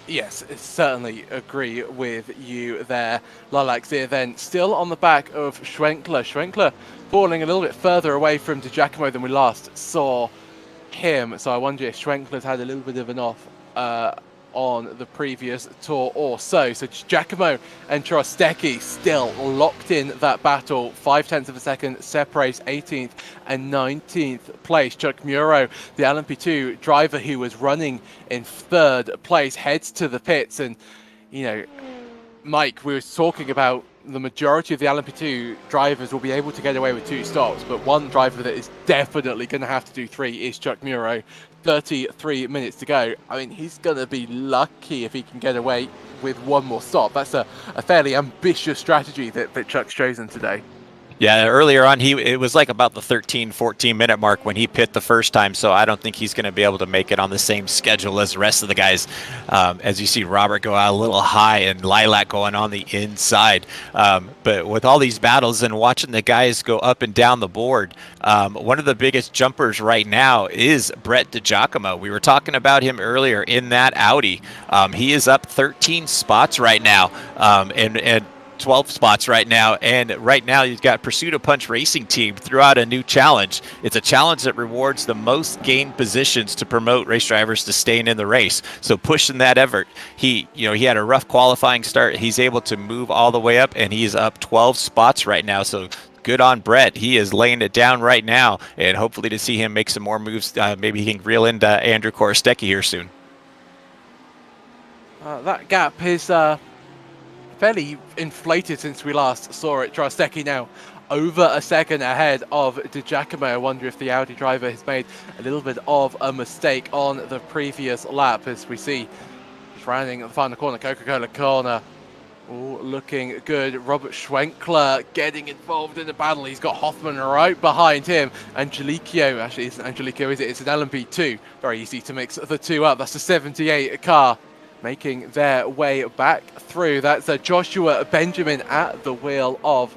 Yes, certainly agree with you there. Lilacs here then still on the back of Schwenkler. Schwenkler falling a little bit further away from Di Giacomo than we last saw him. So I wonder if Schwenkler's had a little bit of an off on the previous tour or so. So Giacomo and Trostecki still locked in that battle. 0.5 of a second separates 18th and 19th place. Chuck Muro, the LMP2 driver who was running in 3rd place, heads to the pits. And, you know, Mike, we were talking about the majority of the LMP2 drivers will be able to get away with 2 stops, but one driver that is definitely going to have to do 3 is Chuck Muro. 33 minutes to go. I mean, he's going to be lucky if he can get away with 1 more stop. That's a fairly ambitious strategy that Chuck's chosen today. Yeah, earlier on, it was like about the 13, 14-minute mark when he pit the first time, so I don't think he's going to be able to make it on the same schedule as the rest of the guys. As you see Robert go out a little high and Lilac going on the inside. But with all these battles and watching the guys go up and down the board, one of the biggest jumpers right now is Brett Di Giacomo. We were talking about him earlier in that Audi. He is up 13 spots right now, and 12 spots right now, and right now you've got Pursuit of Punch Racing Team threw out a new challenge. It's a challenge that rewards the most gained positions to promote race drivers to staying in the race. So pushing that effort, he had a rough qualifying start. He's able to move all the way up, and he's up 12 spots right now. So good on Brett. He is laying it down right now, and hopefully to see him make some more moves. Maybe he can reel into Andrew Korostecki here soon. That gap is fairly inflated since we last saw it. Trostecki now over a second ahead of Di Giacomo. I wonder if the Audi driver has made a little bit of a mistake on the previous lap, as we see he's rounding the final corner, Coca-Cola corner. All looking good. Robert Schwenkler getting involved in the battle. He's got Hoffman right behind him. Angelico, actually isn't Angelico, is it? It's an LMP2. Very easy to mix the two up. That's a 78 car making their way back through. That's Joshua Benjamin at the wheel of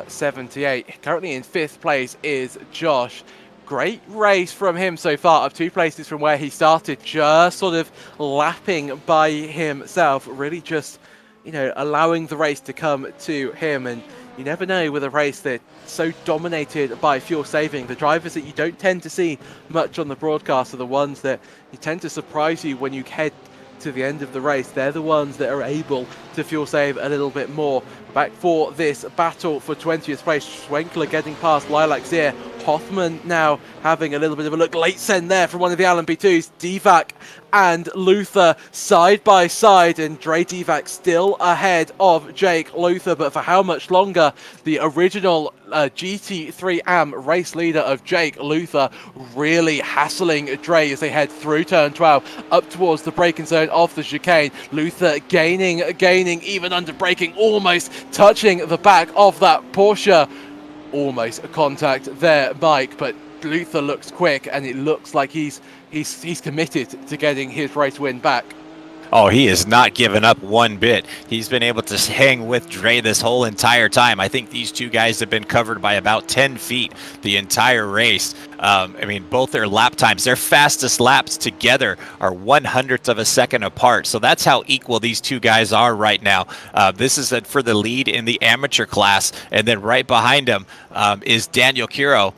78. Currently in 5th place is Josh. Great race from him so far, up 2 places from where he started, just sort of lapping by himself, really just, you know, allowing the race to come to him. And you never know with a race that's so dominated by fuel saving. The drivers that you don't tend to see much on the broadcast are the ones that you tend to surprise you when you head to the end of the race. They're the ones that are able to fuel save a little bit more Back for this battle for 20th place. Schwenkler getting past Lilac's ear. Hoffman now having a little bit of a look. Late send there from one of the LMP2s. Divac and Luther side by side, and Dre Divac still ahead of Jake Luther, but for how much longer? The original GT3 AM race leader of Jake Luther really hassling Dre as they head through turn 12 up towards the braking zone of the chicane. Luther gaining even under braking, almost touching the back of that Porsche. Almost a contact there, Mike, but Luther looks quick, and it looks like he's committed to getting his race win back. Oh, he has not given up one bit. He's been able to hang with Dre this whole entire time. I think these two guys have been covered by about 10 feet the entire race. I mean, both their lap times, their fastest laps together are 1/100th of a second apart. So that's how equal these two guys are right now. This is for the lead in the amateur class. And then right behind him is Daniel Curo.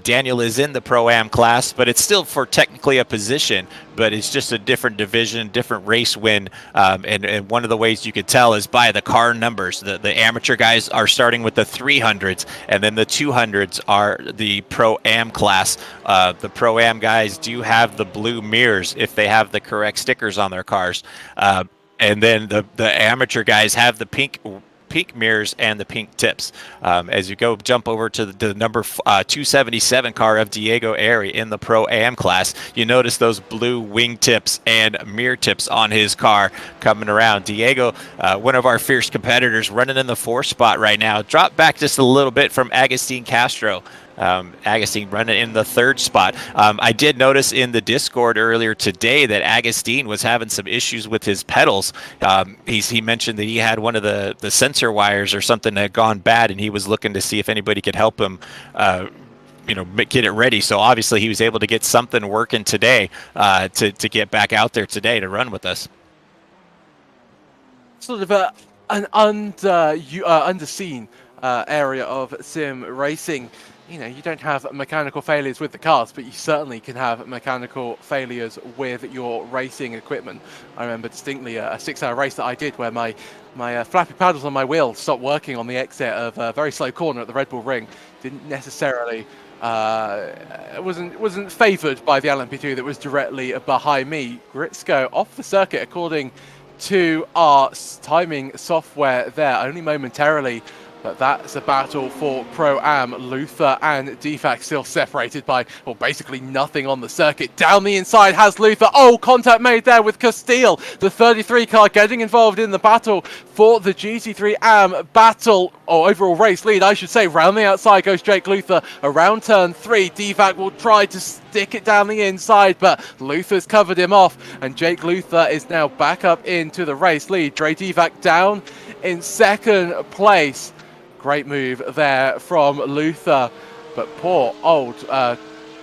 Daniel is in the Pro-Am class, but it's still for technically a position, but it's just a different division, different race win. And one of the ways you could tell is by the car numbers. The amateur guys are starting with the 300s, and then the 200s are the Pro-Am class. The Pro-Am guys do have the blue mirrors if they have the correct stickers on their cars. And then the amateur guys have the pink mirrors and the pink tips. As you jump over to the number 277 car of Diego Airy in the Pro-Am class, you notice those blue wing tips and mirror tips on his car coming around. Diego, one of our fierce competitors, running in the 4th spot right now, dropped back just a little bit from Agustin Castro. Agustin running in the 3rd spot. I did notice in the Discord earlier today that Agustin was having some issues with his pedals. He mentioned that he had one of the sensor wires or something that had gone bad, and he was looking to see if anybody could help him get it ready. So obviously he was able to get something working today to get back out there today to run with us. Sort of an underseen area of sim racing. You know, you don't have mechanical failures with the cars, but you certainly can have mechanical failures with your racing equipment. I remember distinctly a 6-hour race that I did where my flappy paddles on my wheel stopped working on the exit of a very slow corner at the Red Bull Ring. Didn't necessarily wasn't favoured by the LMP2 that was directly behind me. Gritzko off the circuit according to our timing software there, only momentarily. But that's a battle for Pro-Am. Luther and Divac still separated by, well, basically nothing on the circuit. Down the inside has Luther. Oh, contact made there with Castile. The 33 car getting involved in the battle for the GT3 AM battle, or overall race lead, I should say. Round the outside goes Jake Luther. Around turn 3, Divac will try to stick it down the inside, but Luther's covered him off, and Jake Luther is now back up into the race lead. Dre Divac down in 2nd place. Great move there from Luther, but poor old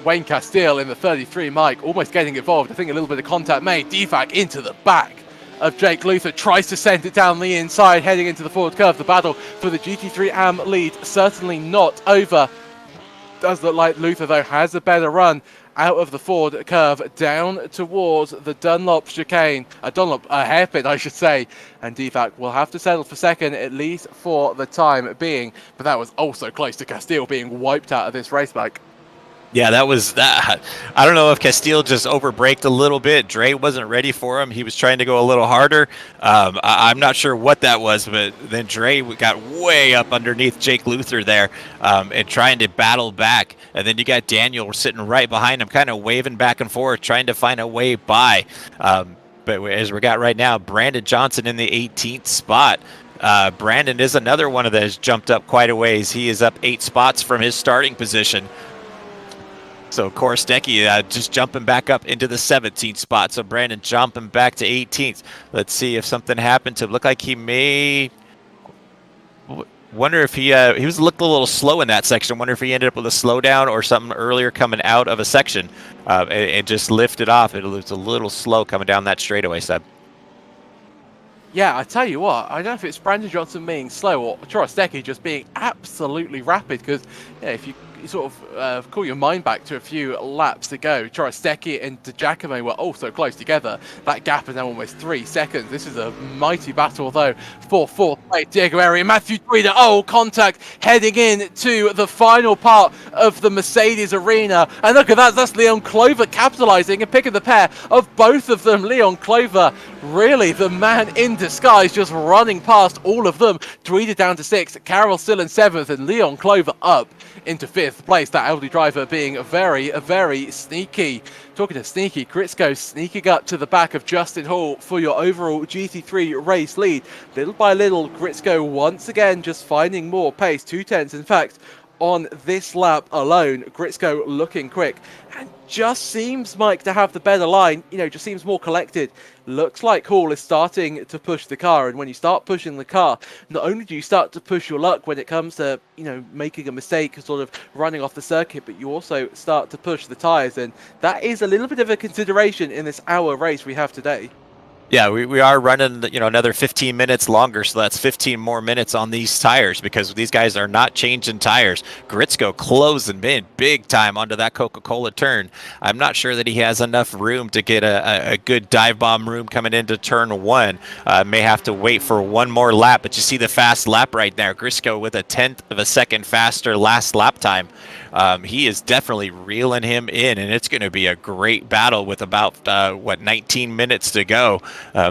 Wayne Castile in the 33, Mike, almost getting involved. I think a little bit of contact made. Divac into the back of Jake Luther, tries to send it down the inside, heading into the forward curve. The battle for the GT3 AM lead certainly not over. Does look like Luther, though, has a better run out of the forward curve down towards the Dunlop chicane, Dunlop hairpin, I should say, and Divac will have to settle for 2nd, at least for the time being, but that was also close to Castile being wiped out of this race bike. Yeah, that was that. I don't know if Castile just overbraked a little bit. Dre wasn't ready for him. He was trying to go a little harder. I'm not sure what that was, but then Dre got way up underneath Jake Luther there and trying to battle back. And then you got Daniel sitting right behind him, kind of waving back and forth, trying to find a way by. But as we got right now, Brandon Johnson in the 18th spot. Brandon is another one of those jumped up quite a ways. He is up 8 spots from his starting position. So Korostecki just jumping back up into the 17th spot. So Brandon jumping back to 18th. Let's see if something happened to look like he may. Wonder if he was looked a little slow in that section. Wonder if he ended up with a slowdown or something earlier coming out of a section and just lifted off. It was a little slow coming down that straightaway, Seb. Yeah, I tell you what, I don't know if it's Brandon Johnson being slow or Korostecki just being absolutely rapid, because if you you sort of call your mind back to a few laps ago. Chorostecki and Giacomo were also close together. That gap is now almost 3 seconds. This is a mighty battle, though, for fourth place. Diego Eri and Matthew Tweeder. Oh, contact heading in to the final part of the Mercedes arena. And look at that. That's Leon Clover capitalizing and picking the pair of both of them. Leon Clover, really the man in disguise, just running past all of them. Tweeder down to 6th, Carroll still in 7th, and Leon Clover up into 5th place. That Audi driver being very, very sneaky. Talking of sneaky, Gritsko sneaking up to the back of Justin Hall for your overall GT3 race lead. Little by little, Gritsko once again just finding more pace. 2/10 in fact on this lap alone. Gritsko looking quick and just seems, Mike, to have the better line. You know, just seems more collected. Looks like Hall is starting to push the car, and when you start pushing the car, not only do you start to push your luck when it comes to, you know, making a mistake, sort of running off the circuit, but you also start to push the tyres, and that is a little bit of a consideration in this hour race we have today. Yeah, we are running, you know, another 15 minutes longer, so that's 15 more minutes on these tires because these guys are not changing tires. Gritsko closing in big time onto that Coca-Cola turn. I'm not sure that he has enough room to get a good dive bomb room coming into turn 1. May have to wait for one more lap, but you see the fast lap right there. Gritsko with a 1/10 of a second faster last lap time. He is definitely reeling him in, and it's going to be a great battle with about, 19 minutes to go.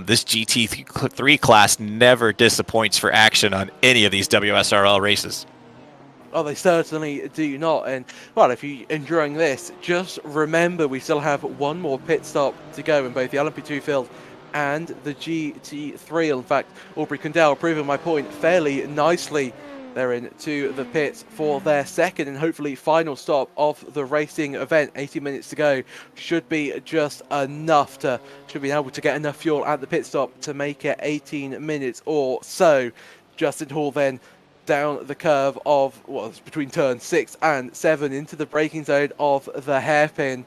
This GT3 class never disappoints for action on any of these WSRL races. Oh, they certainly do not. And, well, if you're enjoying this, just remember we still have one more pit stop to go in both the LMP2 field and the GT3. In fact, Aubrey Condell proving my point fairly nicely. They're into the pits for their second and hopefully final stop of the racing event. 80 minutes to go should be just enough to, should be able to get enough fuel at the pit stop to make it 18 minutes or so. Justin Hall then down the curve of, well, it's between turn 6 and 7 into the braking zone of the hairpin.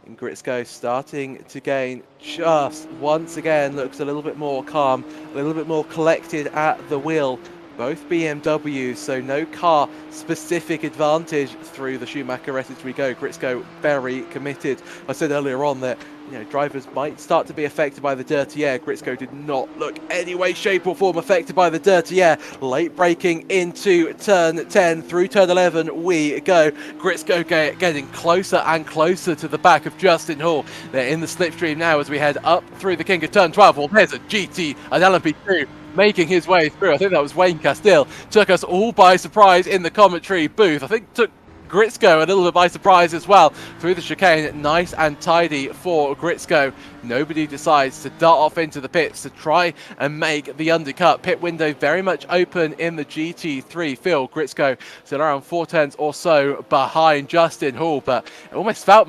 And Gritsko starting to gain just once again, looks a little bit more calm, a little bit more collected at the wheel. Both BMWs, so no car-specific advantage through the Schumacher as we go. Gritsko very committed. I said earlier on that, you know, drivers might start to be affected by the dirty air. Gritsko did not look any way, shape or form affected by the dirty air. Late braking into turn 10, through turn 11 we go. Gritsko getting closer and closer to the back of Justin Hall. They're in the slipstream now as we head up through the king of turn 12. Well, there's a GT, an LMP2. Making his way through. I think that was Wayne Castile. Took us all by surprise in the commentary booth. I think took Gritsko a little bit by surprise as well through the chicane. Nice and tidy for Gritsko. Nobody decides to dart off into the pits to try and make the undercut. Pit window very much open in the GT3 field. Gritsko still around 4/10 or so behind Justin Hall, but it almost felt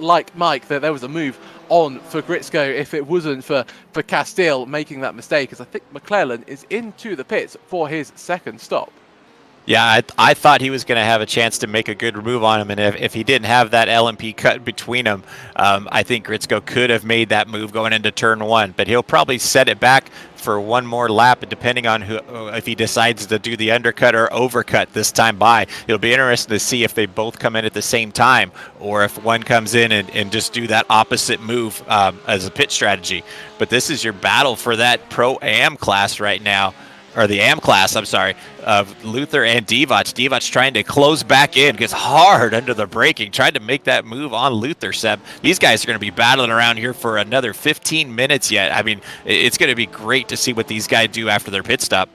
like, Mike, that there was a move on for Gritsko if it wasn't for Castile making that mistake, as I think McClellan is into the pits for his second stop. Yeah, I thought he was going to have a chance to make a good move on him, and if he didn't have that LMP cut between them, I think Gritsko could have made that move going into turn 1, but he'll probably set it back for one more lap, depending on if he decides to do the undercut or overcut this time by. It'll be interesting to see if they both come in at the same time, or if one comes in and just do that opposite move as a pit strategy. But this is your battle for that Pro-Am class right now, or the AM class, I'm sorry, of Luther and Divac. Divac trying to close back in, gets hard under the braking, tried to make that move on Luther, Seb. These guys are going to be battling around here for another 15 minutes yet. I mean, it's going to be great to see what these guys do after their pit stop.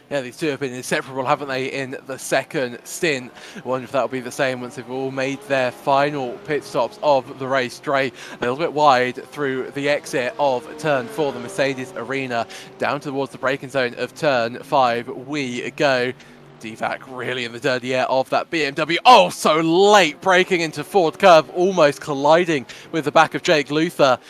Yeah, these two have been inseparable, haven't they, in the second stint. I wonder if that'll be the same once they've all made their final pit stops of the race. Dre a little bit wide through the exit of turn 4, the Mercedes arena, down towards the braking zone of turn 5 we go. Divac really in the dirty air of that BMW. Oh, so late braking into forward curve, almost colliding with the back of Jake Luther.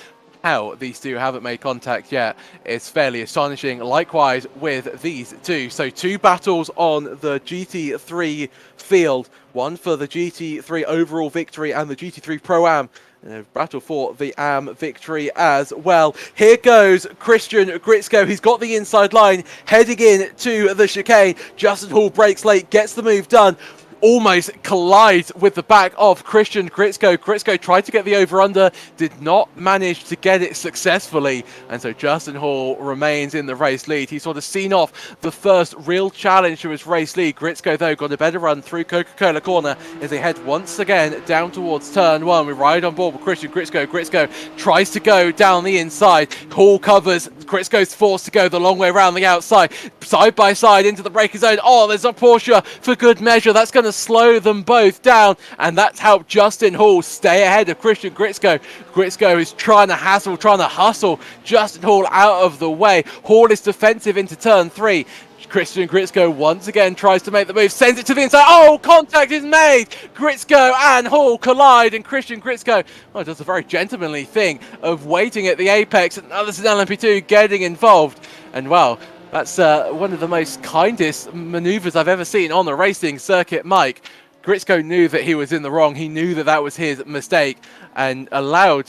How these two haven't made contact yet is fairly astonishing. Likewise with these two. So 2 battles on the GT3 field. One for the GT3 overall victory and the GT3 Pro-Am. And a battle for the AM victory as well. Here goes Christian Gritsko. He's got the inside line heading in to the chicane. Justin Hall breaks late, gets the move done. almost collides with the back of Christian Gritzko. Gritzko tried to get the over-under, did not manage to get it successfully, and so Justin Hall remains in the race lead. He's sort of seen off the first real challenge to his race lead. Gritzko, though, got a better run through Coca-Cola Corner as they head once again down towards turn one. We ride on board with Christian Gritzko. Gritzko tries to go down the inside. Hall covers. Gritzko's forced to go the long way around the outside, side by side into the braking zone. Oh, there's a Porsche for good measure. That's going to slow them both down, and that's helped Justin Hall stay ahead of Christian Gritzko. Gritzko is trying to hustle Justin Hall out of the way. Hall is defensive into turn three. Christian Gritzko once again tries to make the move, sends it to the inside. Oh, contact is made. Gritzko and Hall collide, and Christian Gritzko does a very gentlemanly thing of waiting at the apex, and this is LMP2 getting involved. And well, that's one of the most kindest maneuvers I've ever seen on the racing circuit, Mike. Gritzko knew that he was in the wrong. He knew that that was his mistake, and allowed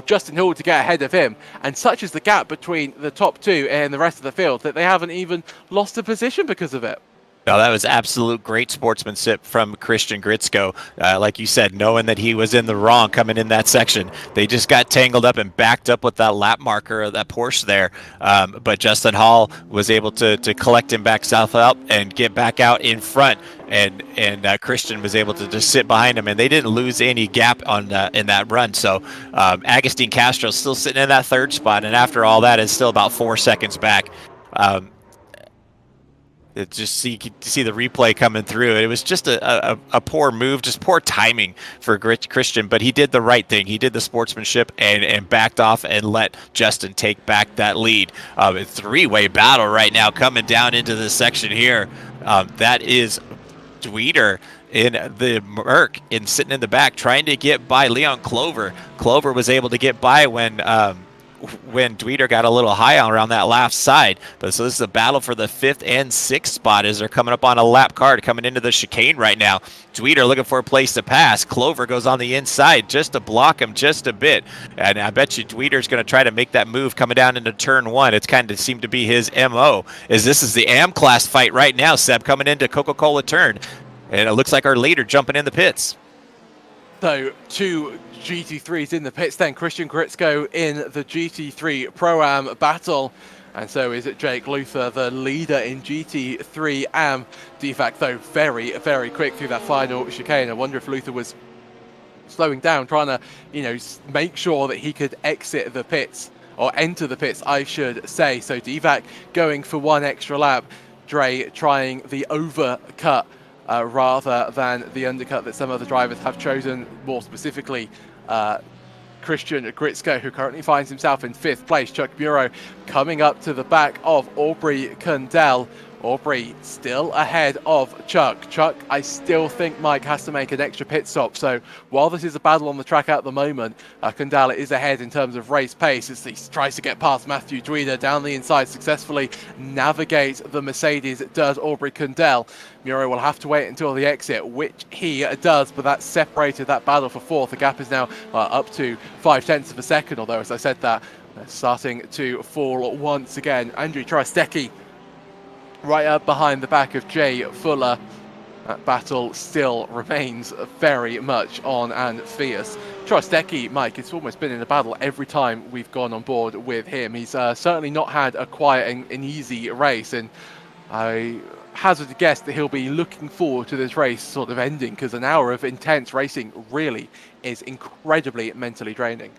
Justin Hall to get ahead of him. And such is the gap between the top two and the rest of the field that they haven't even lost a position because of it. No, that was absolute great sportsmanship from Christian Gritzko. Like you said, knowing that he was in the wrong coming in that section. They just got tangled up and backed up with that lap marker of that Porsche there. But Justin Hall was able to collect himself up and get back out in front. And Christian was able to just sit behind him, and they didn't lose any gap on in that run. So Agustin Castro still sitting in that third spot, and after all that is still about 4 seconds back. You could see the replay coming through. It was just a poor move, just poor timing for Christian, but he did the right thing. He did the sportsmanship and backed off and let Justin take back that lead. A three-way battle right now coming down into this section here. That is Dweeter in the Merc and sitting in the back trying to get by Leon Clover. Clover was able to get by when Dweeter got a little high around that left side. But so this is a battle for the 5th and 6th spot as they're coming up on a lap card coming into the chicane right now. Dweeter looking for a place to pass. Clover goes on the inside just to block him just a bit. And I bet you Dweeter's going to try to make that move coming down into turn one. It's kind of seemed to be his MO. As this is the AM class fight right now, Seb, coming into Coca-Cola turn. And it looks like our leader jumping in the pits. So two GT3s in the pits then. Christian Gritzko in the GT3 Pro-Am battle. And so is it Jake Luther, the leader in GT3 Am. Defect, though, very, very quick through that final chicane. I wonder if Luther was slowing down, trying to, make sure that he could exit the pits, or enter the pits, I should say. So Divac going for one extra lap. Dre trying the overcut rather than the undercut that some other drivers have chosen, more specifically Christian Gritzko, who currently finds himself in 5th place. Chuck Bureau coming up to the back of Aubrey Kundell. Aubrey still ahead of Chuck. Chuck, I still think Mike has to make an extra pit stop. So while this is a battle on the track at the moment, Kundell is ahead in terms of race pace as he tries to get past Matthew Dweeter down the inside, successfully navigate the Mercedes. Does Aubrey Kundell. Muro will have to wait until the exit, which he does, but that separated that battle for 4th. The gap is now up to 0.5 of a second, although as I said that, starting to fall once again. Andrew Trostecki right up behind the back of Jay Fuller. That battle still remains very much on and fierce. Trostecki, Mike, it's almost been in a battle every time we've gone on board with him. He's certainly not had a quiet and easy race, and I hazard to guess that he'll be looking forward to this race sort of ending, because an hour of intense racing really is incredibly mentally draining.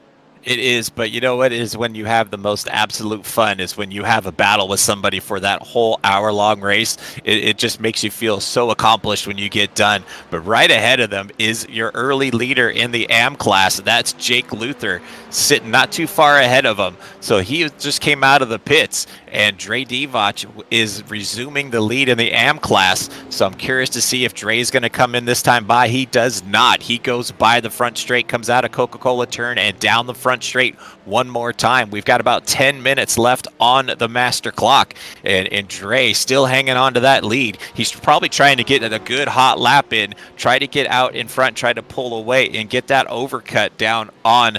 It is, but you know what is when you have the most absolute fun is when you have a battle with somebody for that whole hour-long race. It just makes you feel so accomplished when you get done. But right ahead of them is your early leader in the AM class. That's Jake Luther, sitting not too far ahead of him. So he just came out of the pits, and Dre Divac is resuming the lead in the AM class. So I'm curious to see if Dre's going to come in this time by. He does not. He goes by the front straight, comes out of Coca-Cola turn, and down the front straight one more time. We've got about 10 minutes left on the master clock, and Dre still hanging on to that lead. He's probably trying to get a good hot lap in, try to get out in front, try to pull away and get that overcut down on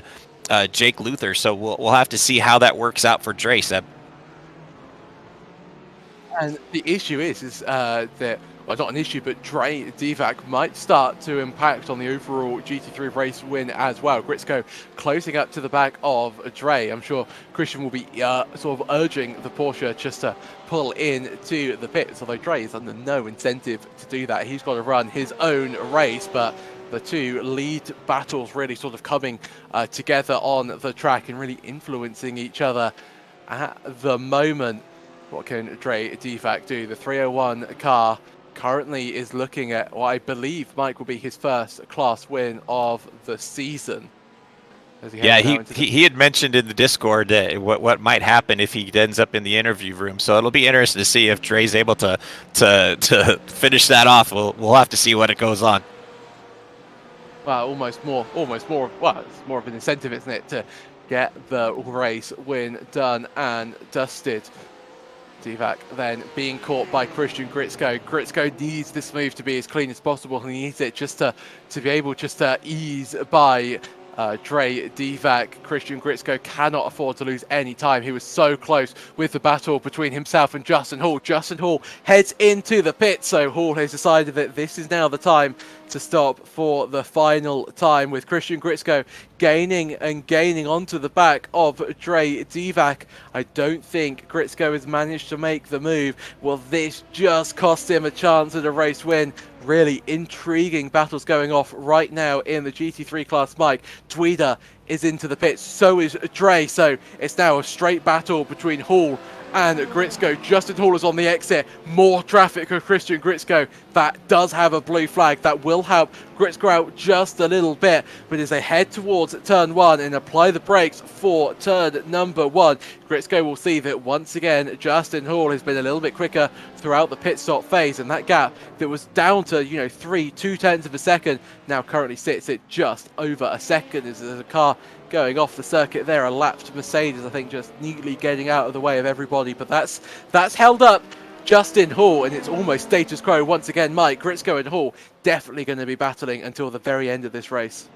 Jake Luther. So we'll have to see how that works out for Dre, Seb. And the issue is that, well, not an issue, but Dre Divac might start to impact on the overall GT3 race win as well. Gritsko closing up to the back of Dre. I'm sure Christian will be sort of urging the Porsche just to pull in to the pits, although Dre is under no incentive to do that. He's got to run his own race, but the two lead battles really sort of coming together on the track and really influencing each other at the moment. What can Dre Divac do? The 301 car currently is looking at what I believe, Mike, will be his first class win of the season. Yeah, he had mentioned in the Discord what might happen if he ends up in the interview room. So it'll be interesting to see if Dre's able to finish that off. We'll have to see what it goes on. Well, almost more. Well, it's more of an incentive, isn't it, to get the race win done and dusted. Divac then being caught by Christian Gritsko. Gritsko needs this move to be as clean as possible. He needs it just to be able just to ease by Dre Divac. Christian Gritsko cannot afford to lose any time. He was so close with the battle between himself and Justin Hall. Justin Hall heads into the pit, so Hall has decided that this is now the time to stop for the final time, with Christian Gritsko gaining onto the back of Dre Divac. I don't think Gritsko has managed to make the move. Will this just cost him a chance at a race win? Really intriguing battles going off right now in the GT3 class. Mike, Tweeder is into the pits, so is Dre, so it's now a straight battle between Hall and Gritsko. Justin Hall is on the exit. More traffic for Christian Gritsko. That does have a blue flag. That will help Gritsko out just a little bit. But as they head towards turn 1 and apply the brakes for turn number 1, Gritsko will see that once again Justin Hall has been a little bit quicker throughout the pit stop phase, and that gap that was down to 2/10 of a second now currently sits at just over a second as there's a car going off the circuit there. A lapped Mercedes, I think, just neatly getting out of the way of everybody, but that's held up Justin Hall, and it's almost status quo once again. Mike, Gritsko and Hall definitely going to be battling until the very end of this race.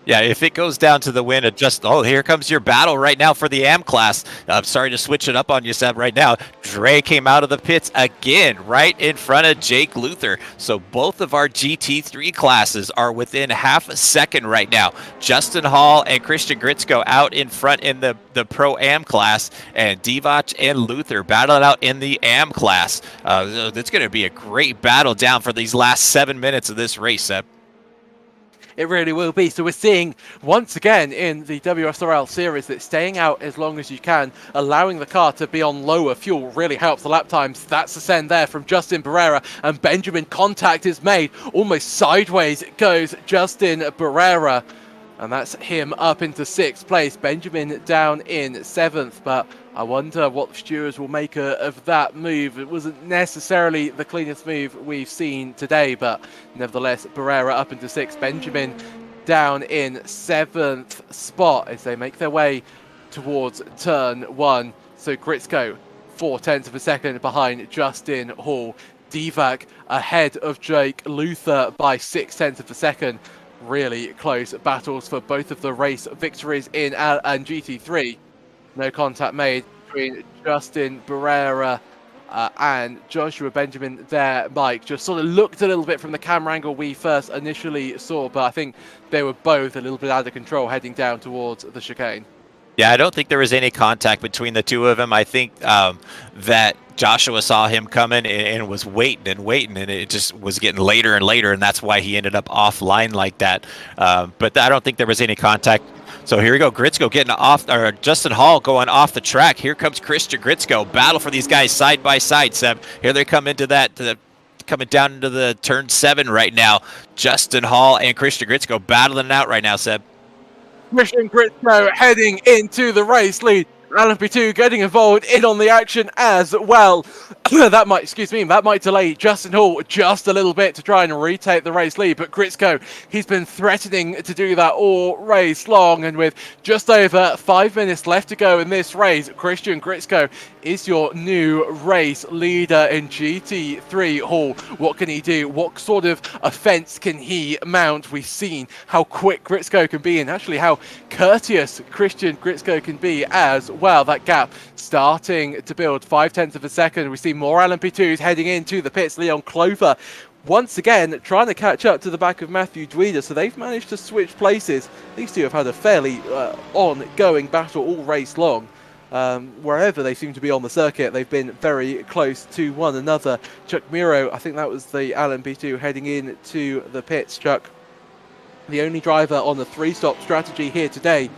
Yeah, if it goes down to the win, here comes your battle right now for the AM class. I'm sorry to switch it up on you, Seb, right now. Dre came out of the pits again, right in front of Jake Luther. So both of our GT3 classes are within half a second right now. Justin Hall and Christian Gritsko out in front in the Pro AM class, and Divac and Luther battling out in the AM class. It's going to be a great battle down for these last 7 minutes of this race, Seb. It really will be. So we're seeing once again in the WSRL series that staying out as long as you can, allowing the car to be on lower fuel, really helps the lap times. That's a send there from Justin Barrera, and Benjamin, contact is made. Almost sideways goes Justin Barrera, and that's him up into 6th place. Benjamin down in 7th, but I wonder what the stewards will make of that move. It wasn't necessarily the cleanest move we've seen today, but nevertheless, Barrera up into 6th. Benjamin down in 7th spot as they make their way towards turn 1. So Gritsko, 0.4 of a second behind Justin Hall. Divac ahead of Jake Luther by 0.6 of a second. Really close battles for both of the race victories in and GT3. No contact made between Justin Barrera and Joshua Benjamin there. Mike just sort of looked a little bit from the camera angle we first initially saw, but I think they were both a little bit out of control heading down towards the chicane. Yeah, I don't think there was any contact between the two of them. I think that Joshua saw him coming and was waiting, and it just was getting later and later, and that's why he ended up offline like that. But I don't think there was any contact. So here we go, Gritsko getting off, or Justin Hall going off the track. Here comes Christian Gritsko. Battle for these guys side by side, Seb. Here they come into coming down into the turn 7 right now. Justin Hall and Christian Gritsko battling out right now, Seb. Christian Gritsko heading into the race lead. LMP2 getting involved in on the action as well. that might delay Justin Hall just a little bit to try and retake the race lead, but Gritsko, he's been threatening to do that all race long, and with just over 5 minutes left to go in this race, Christian Gritsko is your new race leader in GT3. Hall, what can he do? What sort of offense can he mount? We've seen how quick Gritsko can be and actually how courteous Christian Gritsko can be as well. That gap starting to build. 0.5 of a second. We see more LMP2s heading into the pits. Leon Clover once again trying to catch up to the back of Matthew Dweeder, so they've managed to switch places. These two have had a fairly ongoing battle all race long. Wherever they seem to be on the circuit, they've been very close to one another. Chuck Muro, I think that was the LMP2 heading in to the pits. Chuck, the only driver on the 3-stop strategy here today.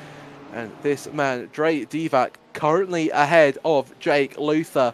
And this man, Dre Divac, currently ahead of Jake Luther.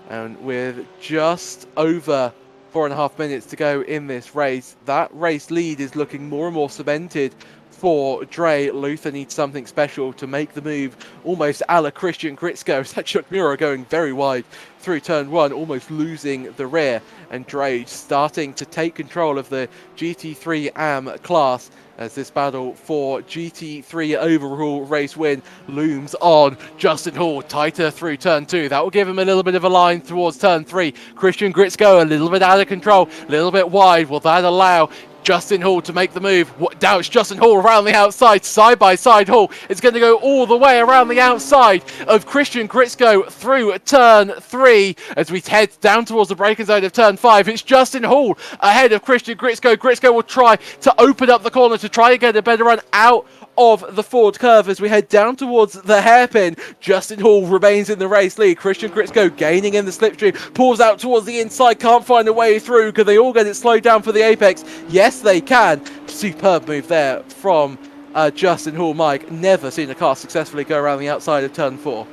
And with just over 4.5 minutes to go in this race, that race lead is looking more and more cemented for Dre. Luther needs something special to make the move, almost a la Christian Gritsko. That Chuck Muro going very wide through turn 1, almost losing the rear. And Dre starting to take control of the GT3 AM class as this battle for GT3 overall race win looms on. Justin Hall tighter through turn 2. That will give him a little bit of a line towards turn 3. Christian Gritsko a little bit out of control, a little bit wide. Will that allow Justin Hall to make the move? Now it's Justin Hall around the outside, side by side. Hall is going to go all the way around the outside of Christian Gritsko through turn 3 as we head down towards the braking zone of turn 5. It's Justin Hall ahead of Christian Gritsko. Gritsko will try to open up the corner to try and get a better run out of the forward curve as we head down towards the hairpin. Justin Hall remains in the race lead. Christian Gritsko gaining in the slipstream, pulls out towards the inside, can't find a way through. Can they all get it slowed down for the apex? Yes, they can. Superb move there from Justin Hall. Mike, never seen a car successfully go around the outside of turn 4.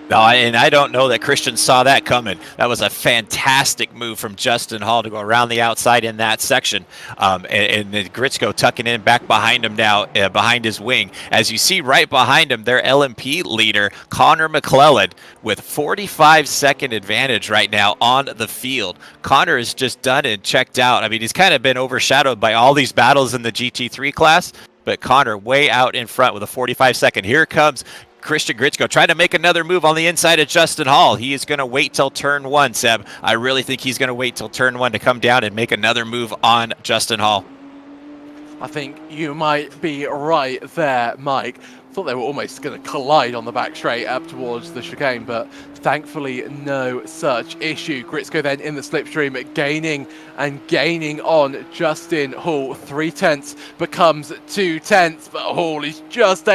No, and I don't know that Christian saw that coming. That was a fantastic move from Justin Hall to go around the outside in that section. And Gritsko tucking in back behind him now, behind his wing. As you see right behind him, their LMP leader, Connor McClellan, with 45-second advantage right now on the field. Connor is just done and checked out. I mean, he's kind of been overshadowed by all these battles in the GT3 class, but Connor way out in front with a 45-second. Here comes Christian Gritsko trying to make another move on the inside of Justin Hall. He is going to wait till turn 1, Seb. I really think he's going to wait till turn 1 to come down and make another move on Justin Hall. I think you might be right there, Mike. Thought they were almost going to collide on the back straight up towards the chicane, but thankfully no such issue. Gritsko then in the slipstream, gaining and gaining on Justin Hall. 3/10 becomes 2/10, but Hall is just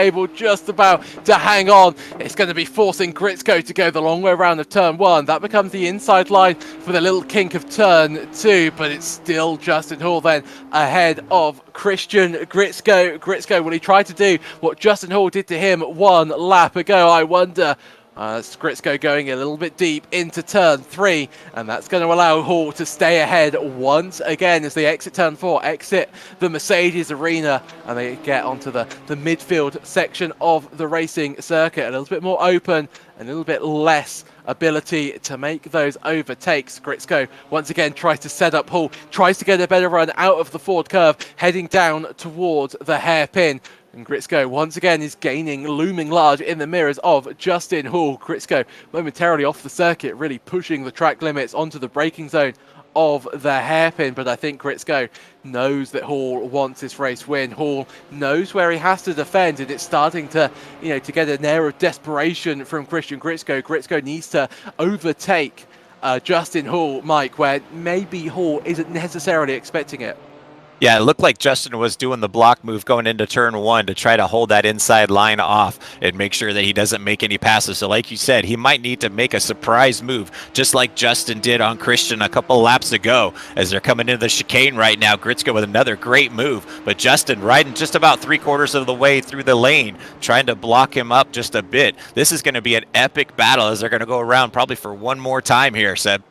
about to hang on. It's going to be forcing Gritsko to go the long way around of turn 1. That becomes the inside line for the little kink of turn 2, but it's still Justin Hall then ahead of Christian Gritsko. Gritsko, will he try to do what Justin Hall did to him 1 lap ago? I wonder. Gritsko going a little bit deep into turn 3, and that's going to allow Hall to stay ahead once again as they exit turn 4, exit the Mercedes arena, and they get onto the midfield section of the racing circuit. A little bit more open, a little bit less ability to make those overtakes. Gritsko once again tries to set up Hall, tries to get a better run out of the forward curve, heading down towards the hairpin. And Gritsko once again is gaining, looming large in the mirrors of Justin Hall. Gritsko momentarily off the circuit, really pushing the track limits onto the braking zone of the hairpin. But I think Gritsko knows that Hall wants this race win. Hall knows where he has to defend, and it's starting to, to get an air of desperation from Christian Gritsko. Gritsko needs to overtake Justin Hall, Mike, where maybe Hall isn't necessarily expecting it. Yeah, it looked like Justin was doing the block move going into turn 1 to try to hold that inside line off and make sure that he doesn't make any passes. So like you said, he might need to make a surprise move, just like Justin did on Christian a couple laps ago as they're coming into the chicane right now. Gritsko with another great move, but Justin riding just about 3/4 of the way through the lane, trying to block him up just a bit. This is going to be an epic battle as they're going to go around probably for one more time here, Seb.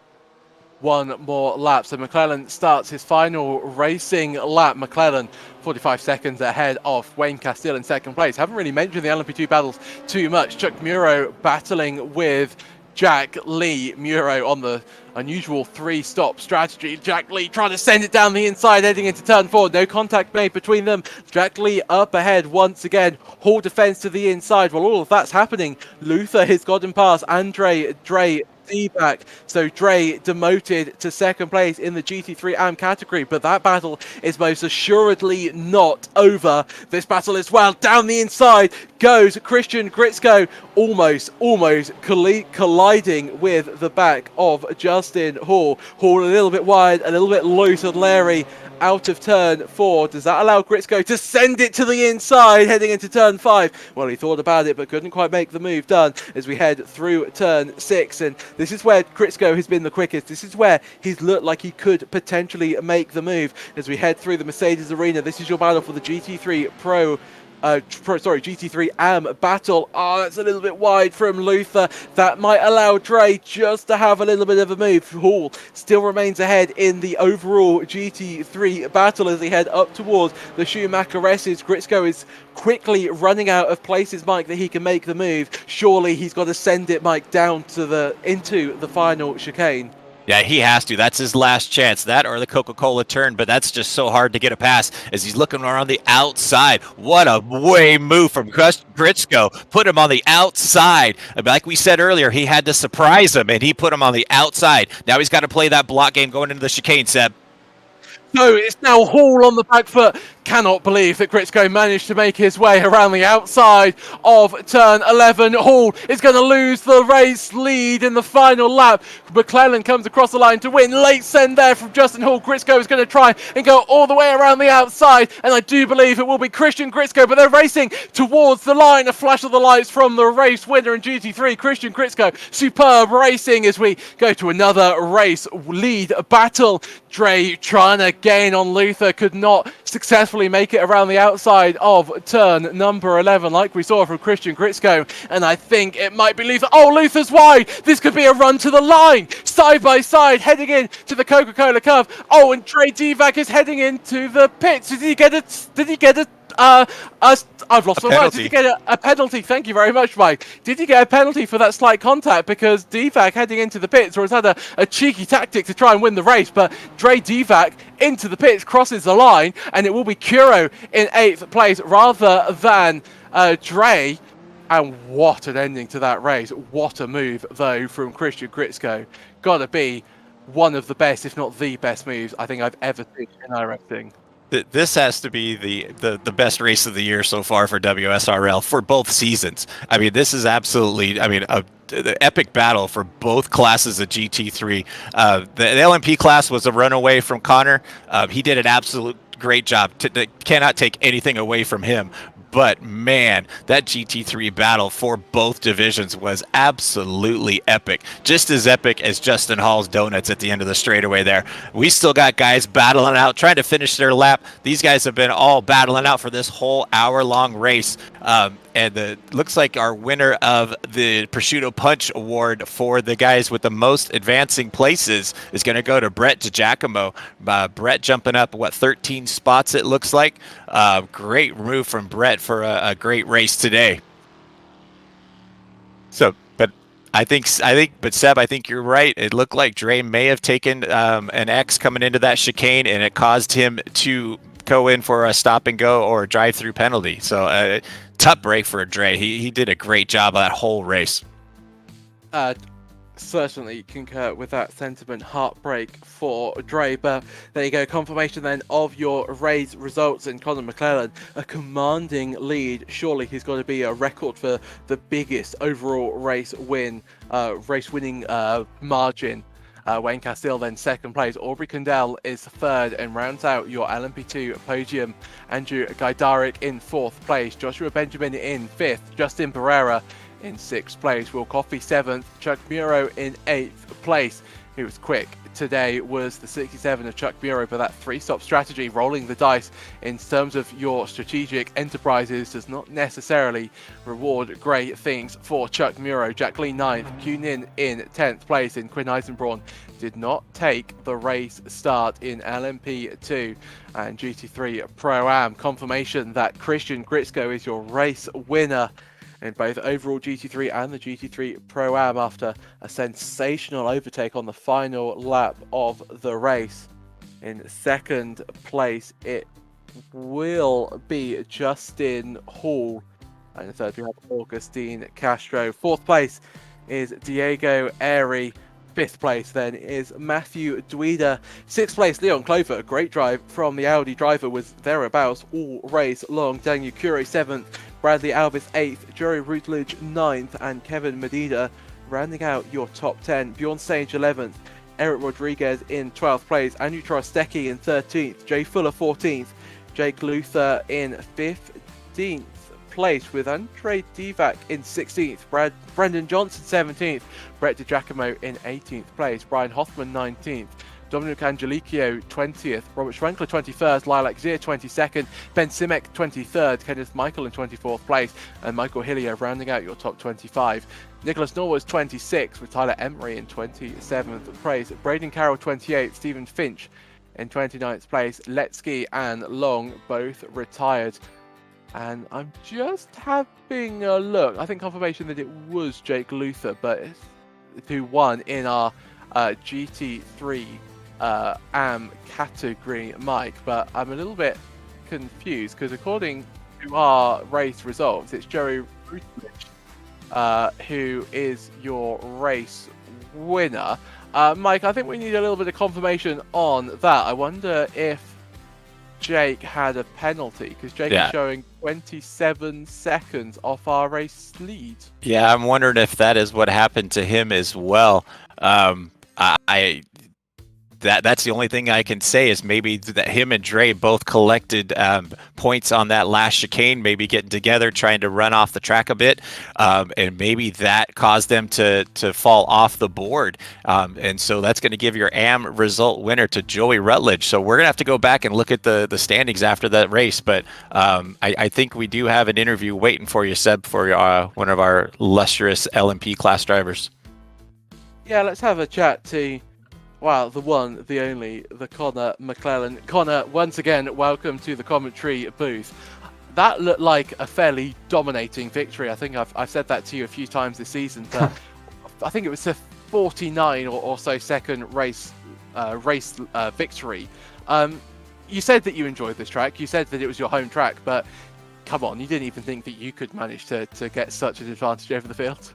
One more lap. So McClellan starts his final racing lap. McClellan 45 seconds ahead of Wayne Castile in second place. Haven't really mentioned the LMP2 battles too much. Chuck Muro battling with Jack Lee. Muro on the unusual 3-stop strategy. Jack Lee trying to send it down the inside, heading into turn 4. No contact made between them. Jack Lee up ahead once again. Hall defense to the inside. While all of that's happening, Luther has gotten past Dre Divac. So Dre demoted to second place in the GT3 AM category, but that battle is most assuredly not over. This battle as well down the inside. goes Christian Gritzko, almost colliding with the back of Justin Hall. Hall a little bit wide, a little bit loose and Larry out of turn 4. Does that allow Gritzko to send it to the inside heading into turn 5? Well, he thought about it but couldn't quite make the move done as we head through turn 6, and this is where Gritzko has been the quickest. This is where he's looked like he could potentially make the move as we head through the Mercedes arena. This is your battle for the GT3 GT3 AM battle. Oh, that's a little bit wide from Luther. That might allow Dre just to have a little bit of a move. Hall still remains ahead in the overall GT3 battle as they head up towards the Schumacher S's. Gritzko is quickly running out of places, Mike, that he can make the move. Surely he's got to send it, Mike, down to into the final chicane. Yeah, he has to. That's his last chance. That or the Coca-Cola turn, but that's just so hard to get a pass as he's looking around the outside. What a way move from Gritzko. Put him on the outside. Like we said earlier, he had to surprise him, and he put him on the outside. Now he's got to play that block game going into the chicane, Seb. So it's now Hall on the back foot. Cannot believe that Gritzko managed to make his way around the outside of turn 11. Hall is going to lose the race lead in the final lap. McClellan comes across the line to win. Late send there from Justin Hall. Gritzko is going to try and go all the way around the outside, and I do believe it will be Christian Gritzko, but they're racing towards the line. A flash of the lights from the race winner in GT3, Christian Gritzko. Superb racing as we go to another race lead battle. Dre trying to gain on Luther, could not successfully make it around the outside of turn number 11 like we saw from Christian Gritzko, and I think it might be Luther. Oh, Luther's wide. This could be a run to the line, side by side, heading in to the Coca-Cola curve. Oh, and Dre Divac is heading into the pits. Did he get a I've lost my mind. Did he get a penalty? Thank you very much, Mike. Did he get a penalty for that slight contact? Because Divac heading into the pits, or has had a cheeky tactic to try and win the race, but Dre Divac into the pits, crosses the line, and it will be Kuro in 8th place rather than Dre. And what an ending to that race. What a move, though, from Christian Gritzko. Gotta be one of the best, if not the best moves I think I've ever seen in iRacing. This has to be the best race of the year so far for WSRL for both seasons. I mean, this is absolutely, the epic battle for both classes of GT3. The LMP class was a runaway from Connor. He did an absolute great job. Cannot take anything away from him. But man, that GT3 battle for both divisions was absolutely epic. Just as epic as Justin Hall's donuts at the end of the straightaway there. We still got guys battling out, trying to finish their lap. These guys have been all battling out for this whole hour-long race. And it looks like our winner of the Prosciutto Punch Award for the guys with the most advancing places is going to go to Brett DiGiacomo. Brett jumping up, 13 spots it looks like. Great move from Brett for a great race today. So, but Seb, I think you're right. It looked like Dre may have taken an X coming into that chicane, and it caused him to go in for a stop and go or drive-through penalty. So, tough break for Dre. He did a great job of that whole race. Certainly concur with that sentiment. Heartbreak for Dre, but there you go. Confirmation then of your race results, in Conor McClellan a commanding lead. Surely he's got to be a record for the biggest overall race winning margin. Wayne Castile then 2nd place. Aubrey Condell is 3rd and rounds out your LMP2 podium. Andrew Gaidarik in 4th place. Joshua Benjamin in 5th. Justin Barrera in 6th place. Will Coffey 7th. Chuck Muro in 8th place. Who was quick today was the 67 of Chuck Muro, but that 3-stop strategy, rolling the dice in terms of your strategic enterprises, does not necessarily reward great things for Chuck Muro. Jack Lee 9th, Kunin in 10th place, and Quinn Eisenbraun did not take the race start in LMP2 and GT3 Pro-Am. Confirmation that Christian Gritzko is your race winner in both overall GT3 and the GT3 Pro-Am after a sensational overtake on the final lap of the race. In 2nd place, it will be Justin Hall. And in 3rd, we have Augustine Castro. 4th place is Diego Airy. 5th place then is Matthew Dweeder. 6th place, Leon Clover. A great drive from the Audi driver, was thereabouts all race long. Daniel Cure 7th. Bradley Alvis 8th, Joey Rutledge 9th, and Kevin Medina rounding out your top 10. Bjorn Sage 11th, Eric Rodriguez in 12th place, Andrew Trostecki in 13th, Jay Fuller 14th, Jake Luther in 15th place with Andre Divac in 16th, Brendan Johnson 17th, Brett DiGiacomo in 18th place, Brian Hoffman 19th, Dominic Angelicchio 20th, Robert Schwenkler 21st, Lilac Zier 22nd, Ben Simek 23rd, Kenneth Michael in 24th place, and Michael Hillier rounding out your top 25. Nicholas Norwood 26th with Tyler Emery in 27th place, Braden Carroll 28th, Stephen Finch in 29th place, Letsky and Long both retired. And I'm just having a look. I think confirmation that it was Jake Luther, but who won in our GT3 AM category, Mike. But I'm a little bit confused because according to our race results, it's Joey Rutledge who is your race winner. Mike, I think we need a little bit of confirmation on that. I wonder if Jake had a penalty because Jake is showing 27 seconds off our race lead. Yeah, I'm wondering if that is what happened to him as well. That's the only thing I can say is maybe that him and Dre both collected points on that last chicane, maybe getting together, trying to run off the track a bit, and maybe that caused them to fall off the board. And so that's going to give your AM result winner to Joey Rutledge. So we're going to have to go back and look at the standings after that race. But I think we do have an interview waiting for you, Seb, for one of our illustrious LMP class drivers. Yeah, let's have a chat to... Wow, the one, the only, the Connor McClellan. Connor, once again, welcome to the commentary booth. That looked like a fairly dominating victory. I think I've said that to you a few times this season. But I think it was a 49 or so second race victory. You said that you enjoyed this track. You said that it was your home track. But come on, you didn't even think that you could manage to get such an advantage over the field?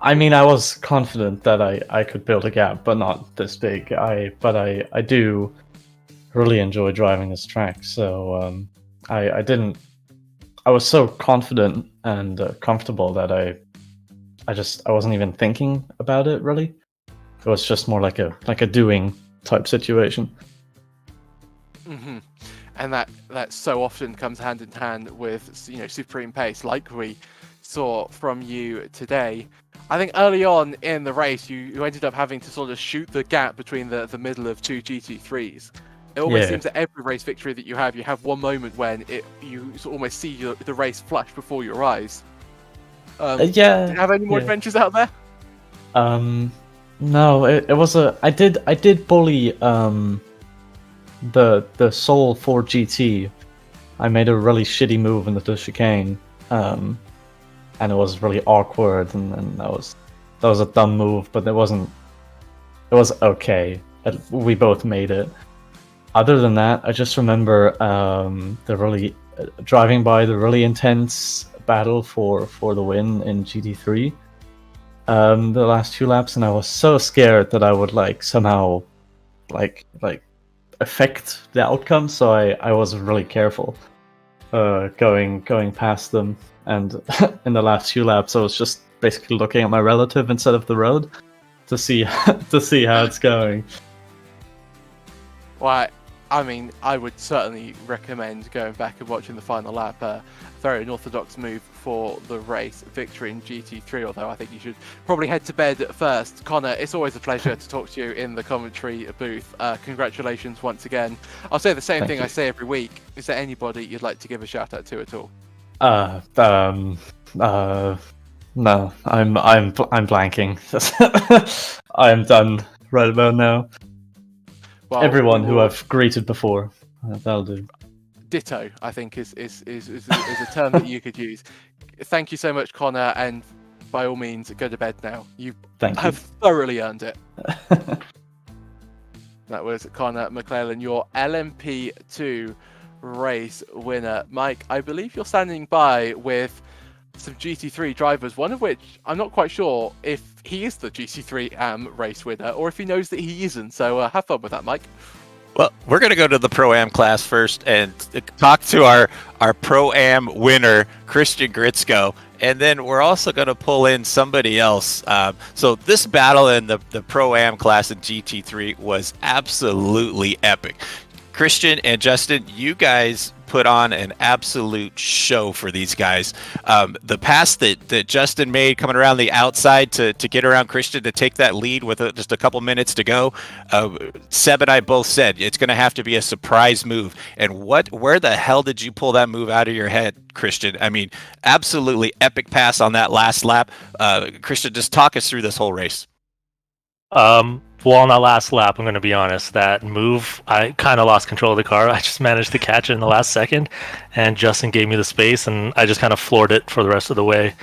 I mean, I was confident that I could build a gap, but not this big. But I do really enjoy driving this track. So I was so confident and comfortable that I wasn't even thinking about it really. It was just more like a doing type situation. Mm-hmm. And that so often comes hand in hand with supreme pace, like we saw from you today. I think early on in the race, you ended up having to sort of shoot the gap between the middle of two GT3s. It almost seems that every race victory that you have one moment when you almost see the race flash before your eyes. Did you have any more adventures out there? No, it was I did bully the Soul 4 GT. I made a really shitty move in the chicane. And it was really awkward, and that was a dumb move, but it was okay. We both made it. Other than that, I just remember driving by the really intense battle for the win in GT3. The last 2 laps, and I was so scared that I would somehow affect the outcome. So I was really careful going past them. And in the last few laps, I was just basically looking at my relative instead of the road to see how it's going. Well, I mean, I would certainly recommend going back and watching the final lap. Very unorthodox move for the race victory in GT3, although I think you should probably head to bed first. Connor, it's always a pleasure to talk to you in the commentary booth. Congratulations once again. I'll say the same thing I say every week. Is there anybody you'd like to give a shout out to at all? No, I'm blanking. I am done right about now. Well, everyone who I've greeted before, that'll do. Ditto, I think, is a term that you could use. Thank you so much, Connor, and by all means, go to bed now. You have thoroughly earned it. That was Connor McClellan, your LMP2 race winner. Mike, I believe you're standing by with some GT3 drivers, one of which I'm not quite sure if he is the GT3 AM race winner or if he knows that he isn't. So have fun with that, Mike. Well, we're going to go to the Pro-Am class first and talk to our Pro-Am winner, Christian Gritzko. And then we're also going to pull in somebody else. So this battle in the Pro-Am class in GT3 was absolutely epic. Christian and Justin, you guys put on an absolute show for these guys. The pass that Justin made coming around the outside to get around Christian to take that lead with just a couple minutes to go, Seb and I both said it's going to have to be a surprise move. And where the hell did you pull that move out of your head, Christian? I mean, absolutely epic pass on that last lap. Christian, just talk us through this whole race. Well, on that last lap, I'm going to be honest, that move, I kind of lost control of the car. I just managed to catch it in the last second, and Justin gave me the space, and I just kind of floored it for the rest of the way.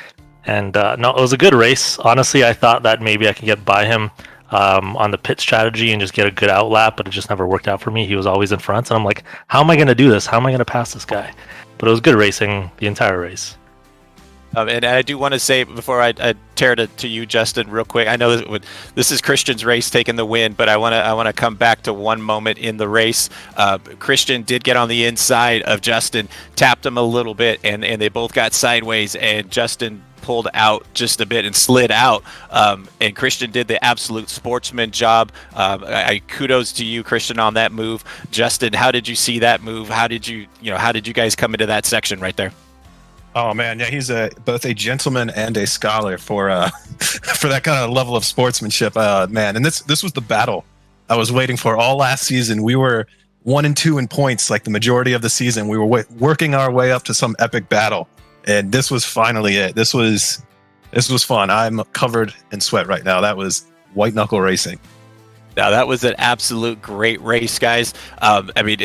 And no, it was a good race. Honestly, I thought that maybe I could get by him on the pit strategy and just get a good out lap, but it just never worked out for me. He was always in front, and I'm like, how am I going to do this? How am I going to pass this guy? But it was good racing the entire race. And I do want to say, before I tear it to you, Justin, real quick, I know this is Christian's race taking the win, but I want to come back to one moment in the race. Christian did get on the inside of Justin, tapped him a little bit, and they both got sideways, and Justin pulled out just a bit and slid out, and Christian did the absolute sportsman job. I kudos to you, Christian, on that move. Justin, how did you see that move? How did you guys come into that section right there? Oh man, yeah, he's both a gentleman and a scholar for for that kind of level of sportsmanship, man. And this was the battle I was waiting for all last season. We were 1-2 in points, like the majority of the season. We were working our way up to some epic battle, and this was finally it. This was fun. I'm covered in sweat right now. That was white knuckle racing. Now, that was an absolute great race, guys. I mean,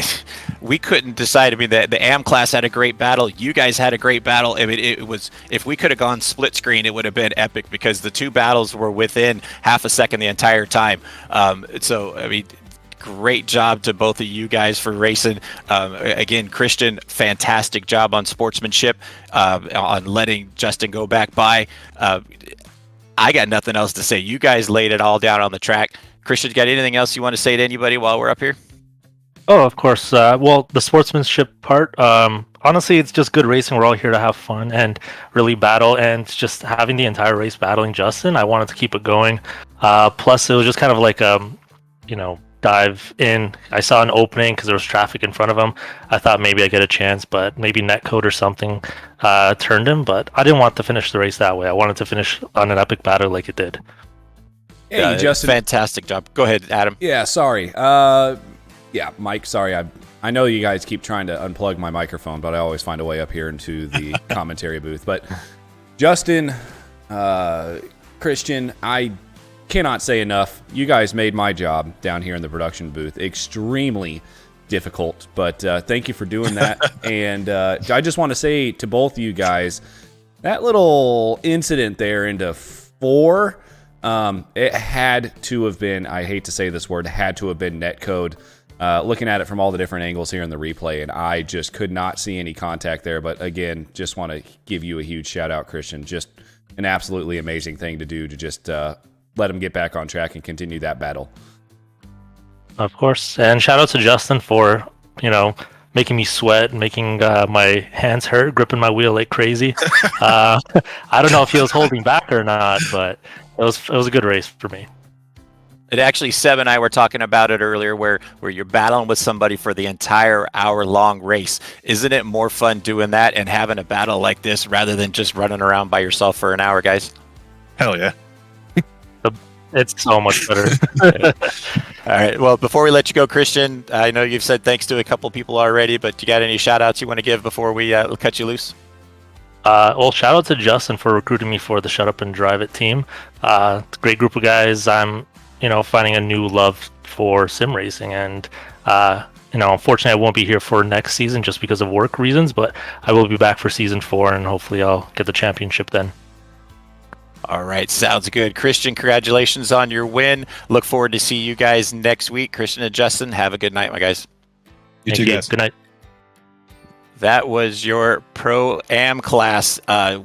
we couldn't decide. I mean, the AM class had a great battle. You guys had a great battle. I mean, it was, if we could have gone split screen, it would have been epic because the two battles were within half a second the entire time. So, I mean, great job to both of you guys for racing. Again, Christian, fantastic job on sportsmanship, on letting Justin go back by. I got nothing else to say. You guys laid it all down on the track. Christian, got anything else you want to say to anybody while we're up here? Oh, of course. Well, the sportsmanship part, honestly, it's just good racing. We're all here to have fun and really battle, and just having the entire race battling Justin, I wanted to keep it going. Plus, it was just kind of like, dive in. I saw an opening because there was traffic in front of him. I thought maybe I'd get a chance, but maybe netcode or something turned him, but I didn't want to finish the race that way. I wanted to finish on an epic battle like it did. Hey, Justin. Fantastic job. Go ahead, Adam. Yeah, sorry. Mike, sorry. I know you guys keep trying to unplug my microphone, but I always find a way up here into the commentary booth. But Justin, Christian, I cannot say enough. You guys made my job down here in the production booth extremely difficult, but thank you for doing that. And I just want to say to both of you guys, that little incident there into 4, it had to have been, I hate to say this word, had to have been netcode. Looking at it from all the different angles here in the replay, and I just could not see any contact there. But again, just want to give you a huge shout out, Christian. Just an absolutely amazing thing to do, to just let him get back on track and continue that battle. Of course. And shout out to Justin for, making me sweat, making my hands hurt, gripping my wheel like crazy. I don't know if he was holding back or not, but it was a good race for me. It actually, Seb and I were talking about it earlier, where you're battling with somebody for the entire hour-long race. Isn't it more fun doing that and having a battle like this rather than just running around by yourself for an hour, guys? Hell yeah. It's so much better. All right. Well, before we let you go, Christian, I know you've said thanks to a couple people already, but you got any shout-outs you want to give before we cut you loose? Well, shout out to Justin for recruiting me for the Shut Up and Drive It team. It's a great group of guys. I'm finding a new love for sim racing, and unfortunately I won't be here for next season just because of work reasons, but I will be back for season 4, and hopefully I'll get the championship then. All right, sounds good. Christian, congratulations on your win. Look forward to see you guys next week. Christian and Justin, have a good night, my guys. You too, guys. Good night. That was your Pro-Am class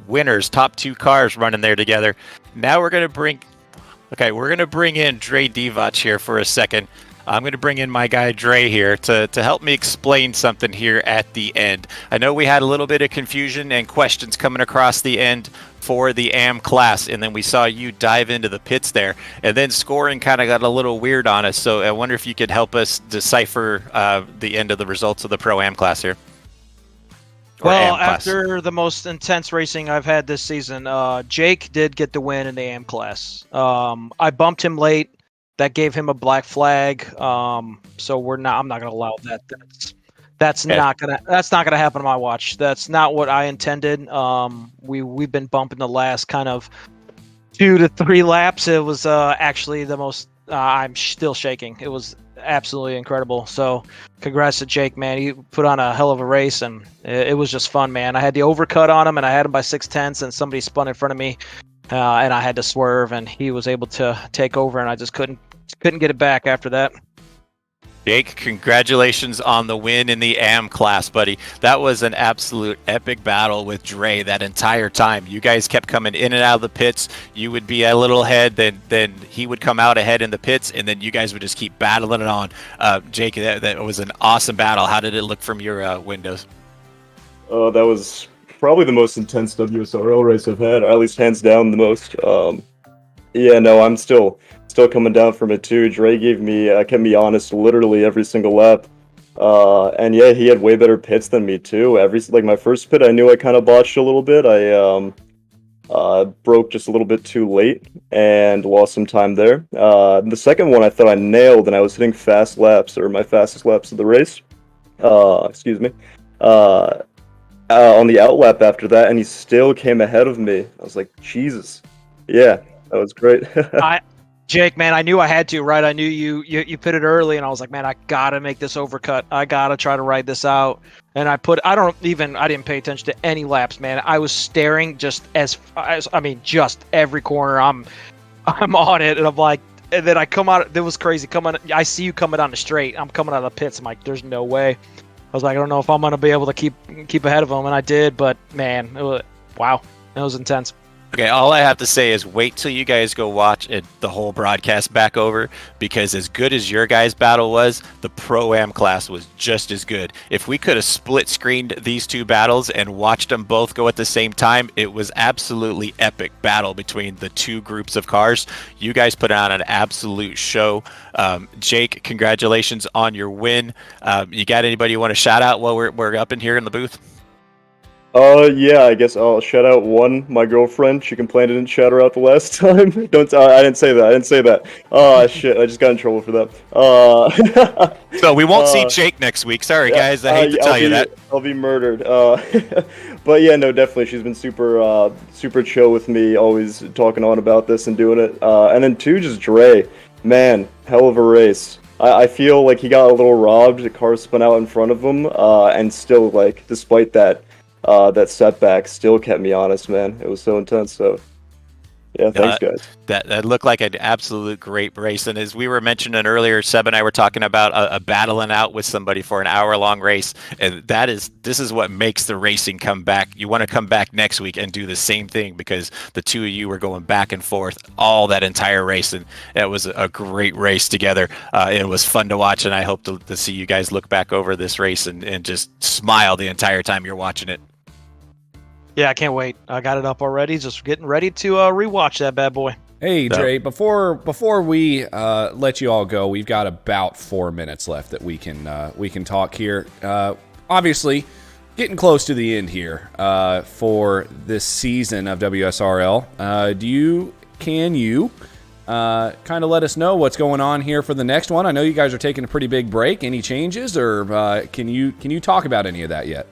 winners, top 2 cars running there together. Now we're going to bring in Dre Divac here for a second. I'm going to bring in my guy Dre here to help me explain something here at the end. I know we had a little bit of confusion and questions coming across the end for the AM class, and then we saw you dive into the pits there, and then scoring kind of got a little weird on us. So I wonder if you could help us decipher the end of the results of the Pro Am class here. Well, after the most intense racing I've had this season, Jake did get the win in the AM class. I bumped him late. That gave him a black flag. So I'm not going to allow that. That's not gonna happen on my watch. That's not what I intended. We've been bumping the last kind of 2 to 3 laps. It was actually the most. I'm still shaking. It was absolutely incredible. So congrats to Jake, man. He put on a hell of a race, and it was just fun, man. I had the overcut on him, and I had him by 6/10, and somebody spun in front of me, and I had to swerve, and he was able to take over, and I just couldn't get it back after that. Jake, congratulations on the win in the AM class, buddy. That was an absolute epic battle with Dre that entire time. You guys kept coming in and out of the pits. You would be a little ahead, then he would come out ahead in the pits, and then you guys would just keep battling it on. Jake, that was an awesome battle. How did it look from your windows? That was probably the most intense WSRL race I've had, or at least hands down the most. I'm still coming down from it too. Dre kept me honest literally every single lap. And yeah, he had way better pits than me too. My first pit, I knew I kind of botched a little bit. I broke just a little bit too late and lost some time there. The second one I thought I nailed, and I was hitting fast laps, or my fastest laps of the race. Excuse me. On the outlap after that, and he still came ahead of me. I was like, Jesus. Yeah, that was great. Jake, man, I knew I had to, right? I knew you pitted early, and I was like, man, I gotta make this overcut. I gotta try to ride this out. And I didn't pay attention to any laps, man. I was staring just every corner. I'm on it, and I'm like, and then I come out. It was crazy. I see you coming down the straight. I'm coming out of the pits. I'm like, there's no way. I was like, I don't know if I'm gonna be able to keep ahead of him, and I did. But man, wow, it was intense. Okay, all I have to say is wait till you guys go watch the whole broadcast back over, because as good as your guys' battle was, the Pro-Am class was just as good. If we could have split screened these two battles and watched them both go at the same time, it was absolutely epic battle between the two groups of cars. You guys put on an absolute show. Jake, congratulations on your win. You got anybody you want to shout out while we're up in here in the booth? Yeah, I guess I'll shout out my girlfriend. She complained I didn't shout her out the last time. I didn't say that. Oh, shit, I just got in trouble for that. So we won't see Jake next week. Sorry, guys, I hate to tell you that. I'll be murdered. But yeah, no, definitely, she's been super chill with me, always talking on about this and doing it. And then two, just Dre. Man, hell of a race. I feel like he got a little robbed. The car spun out in front of him, and still, like, despite that setback, still kept me honest, man. It was so intense. So yeah, thanks, guys. That looked like an absolute great race. And as we were mentioning earlier, Seb and I were talking about a battling out with somebody for an hour-long race, and this is what makes the racing come back. You want to come back next week and do the same thing, because the two of you were going back and forth all that entire race, and it was a great race together. It was fun to watch, and I hope to see you guys look back over this race and just smile the entire time you're watching it. Yeah, I can't wait. I got it up already. Just getting ready to rewatch that bad boy. Hey, Dre, before we let you all go, we've got about 4 minutes left that we can talk here. Obviously, getting close to the end here for this season of WSRL. Can you kind of let us know what's going on here for the next one? I know you guys are taking a pretty big break. Any changes, or can you talk about any of that yet?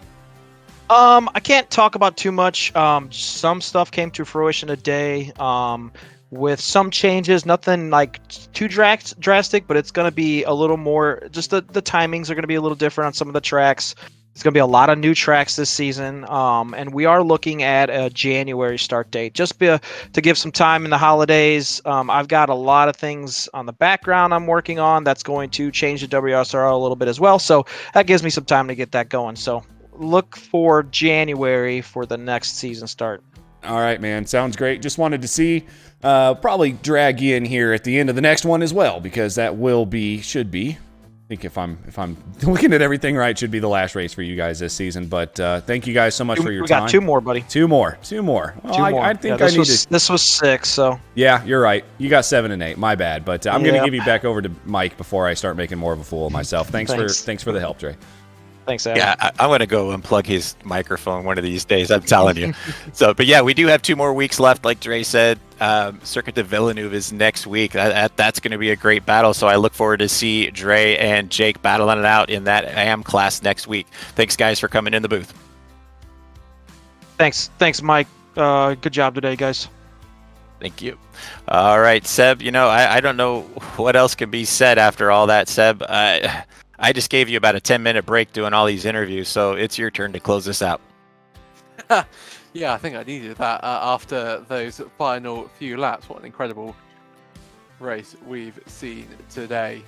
I can't talk about too much. Some stuff came to fruition today, with some changes. Nothing like too drastic, but it's going to be a little more. Just the timings are going to be a little different on some of the tracks. It's going to be a lot of new tracks this season, and we are looking at a January start date. Just to give some time in the holidays. I've got a lot of things on the background I'm working on that's going to change the WSRL a little bit as well. So that gives me some time to get that going. So look for January for the next season start. All right, man. Sounds great. Just wanted to see, probably drag you in here at the end of the next one as well, because that should be, I think if I'm looking at everything right, should be the last race for you guys this season. But thank you guys so much for your time. We got 2 more, buddy. 2 more. Well, 2 more. I think This was 6, so. Yeah, you're right. You got 7 and 8. My bad. But I'm going to give you back over to Mike before I start making more of a fool of myself. Thanks for the help, Dre. Thanks, Adam. Yeah, I'm going to go unplug his microphone one of these days, I'm telling you. But yeah, we do have 2 more weeks left, like Dre said. Circuit de Villeneuve is next week. That's going to be a great battle, so I look forward to see Dre and Jake battling it out in that AM class next week. Thanks, guys, for coming in the booth. Thanks, Mike. Good job today, guys. Thank you. All right, Seb, I don't know what else can be said after all that, Seb. I just gave you about a 10-minute break doing all these interviews, so it's your turn to close this out. Yeah, I think I needed that after those final few laps. What an incredible race we've seen today.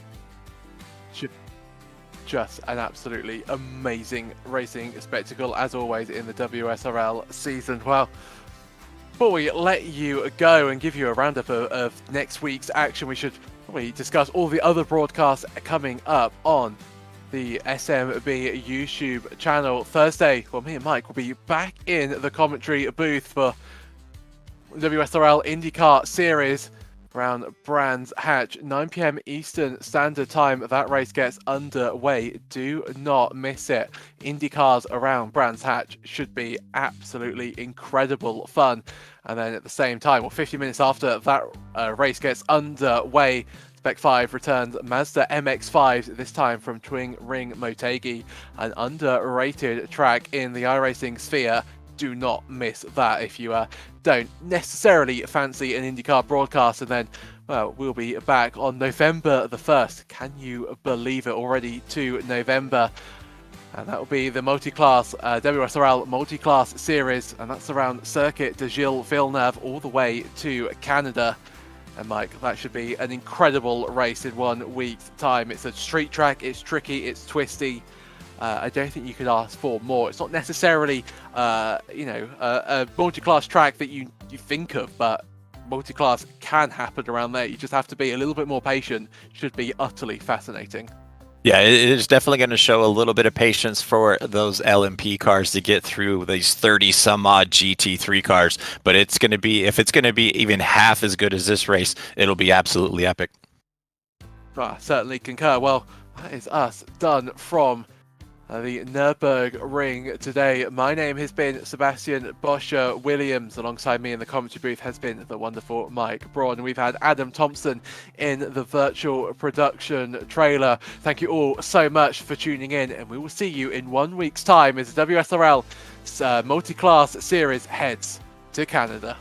Just an absolutely amazing racing spectacle, as always, in the WSRL season. Well, before we let you go and give you a roundup of next week's action, we should probably discuss all the other broadcasts coming up on the SMB YouTube channel. Thursday, well, me and Mike will be back in the commentary booth for WSRL IndyCar Series around Brands Hatch, 9 p.m. Eastern Standard Time. That race gets underway. Do not miss it. IndyCars around Brands Hatch should be absolutely incredible fun. And then at the same time, 50 minutes after that race gets underway, Spec 5 returns Mazda MX-5s, this time from Twin Ring Motegi, an underrated track in the iRacing sphere. Do not miss that if you don't necessarily fancy an IndyCar broadcast. And then, well, we'll be back on November the 1st. Can you believe it? Already to November. And that will be the multi-class, WSRL multi-class series. And that's around Circuit de Gilles Villeneuve all the way to Canada. And Mike, that should be an incredible race in 1 week's time. It's a street track, it's tricky, it's twisty. I don't think you could ask for more. It's not necessarily, a multi-class track that you think of, but multi-class can happen around there. You just have to be a little bit more patient. Should be utterly fascinating. Yeah, it is definitely going to show a little bit of patience for those LMP cars to get through these 30-some-odd GT3 cars. But if it's going to be even half as good as this race, it'll be absolutely epic. Certainly concur. Well, that is us done from the Nurburgring today. My name has been Sebastian Bosher-Williams. Alongside me in the commentary booth has been the wonderful Mike Braun. We've had Adam Thompson in the virtual production trailer. Thank you all so much for tuning in, and we will see you in 1 week's time as the WSRL multi-class series heads to Canada.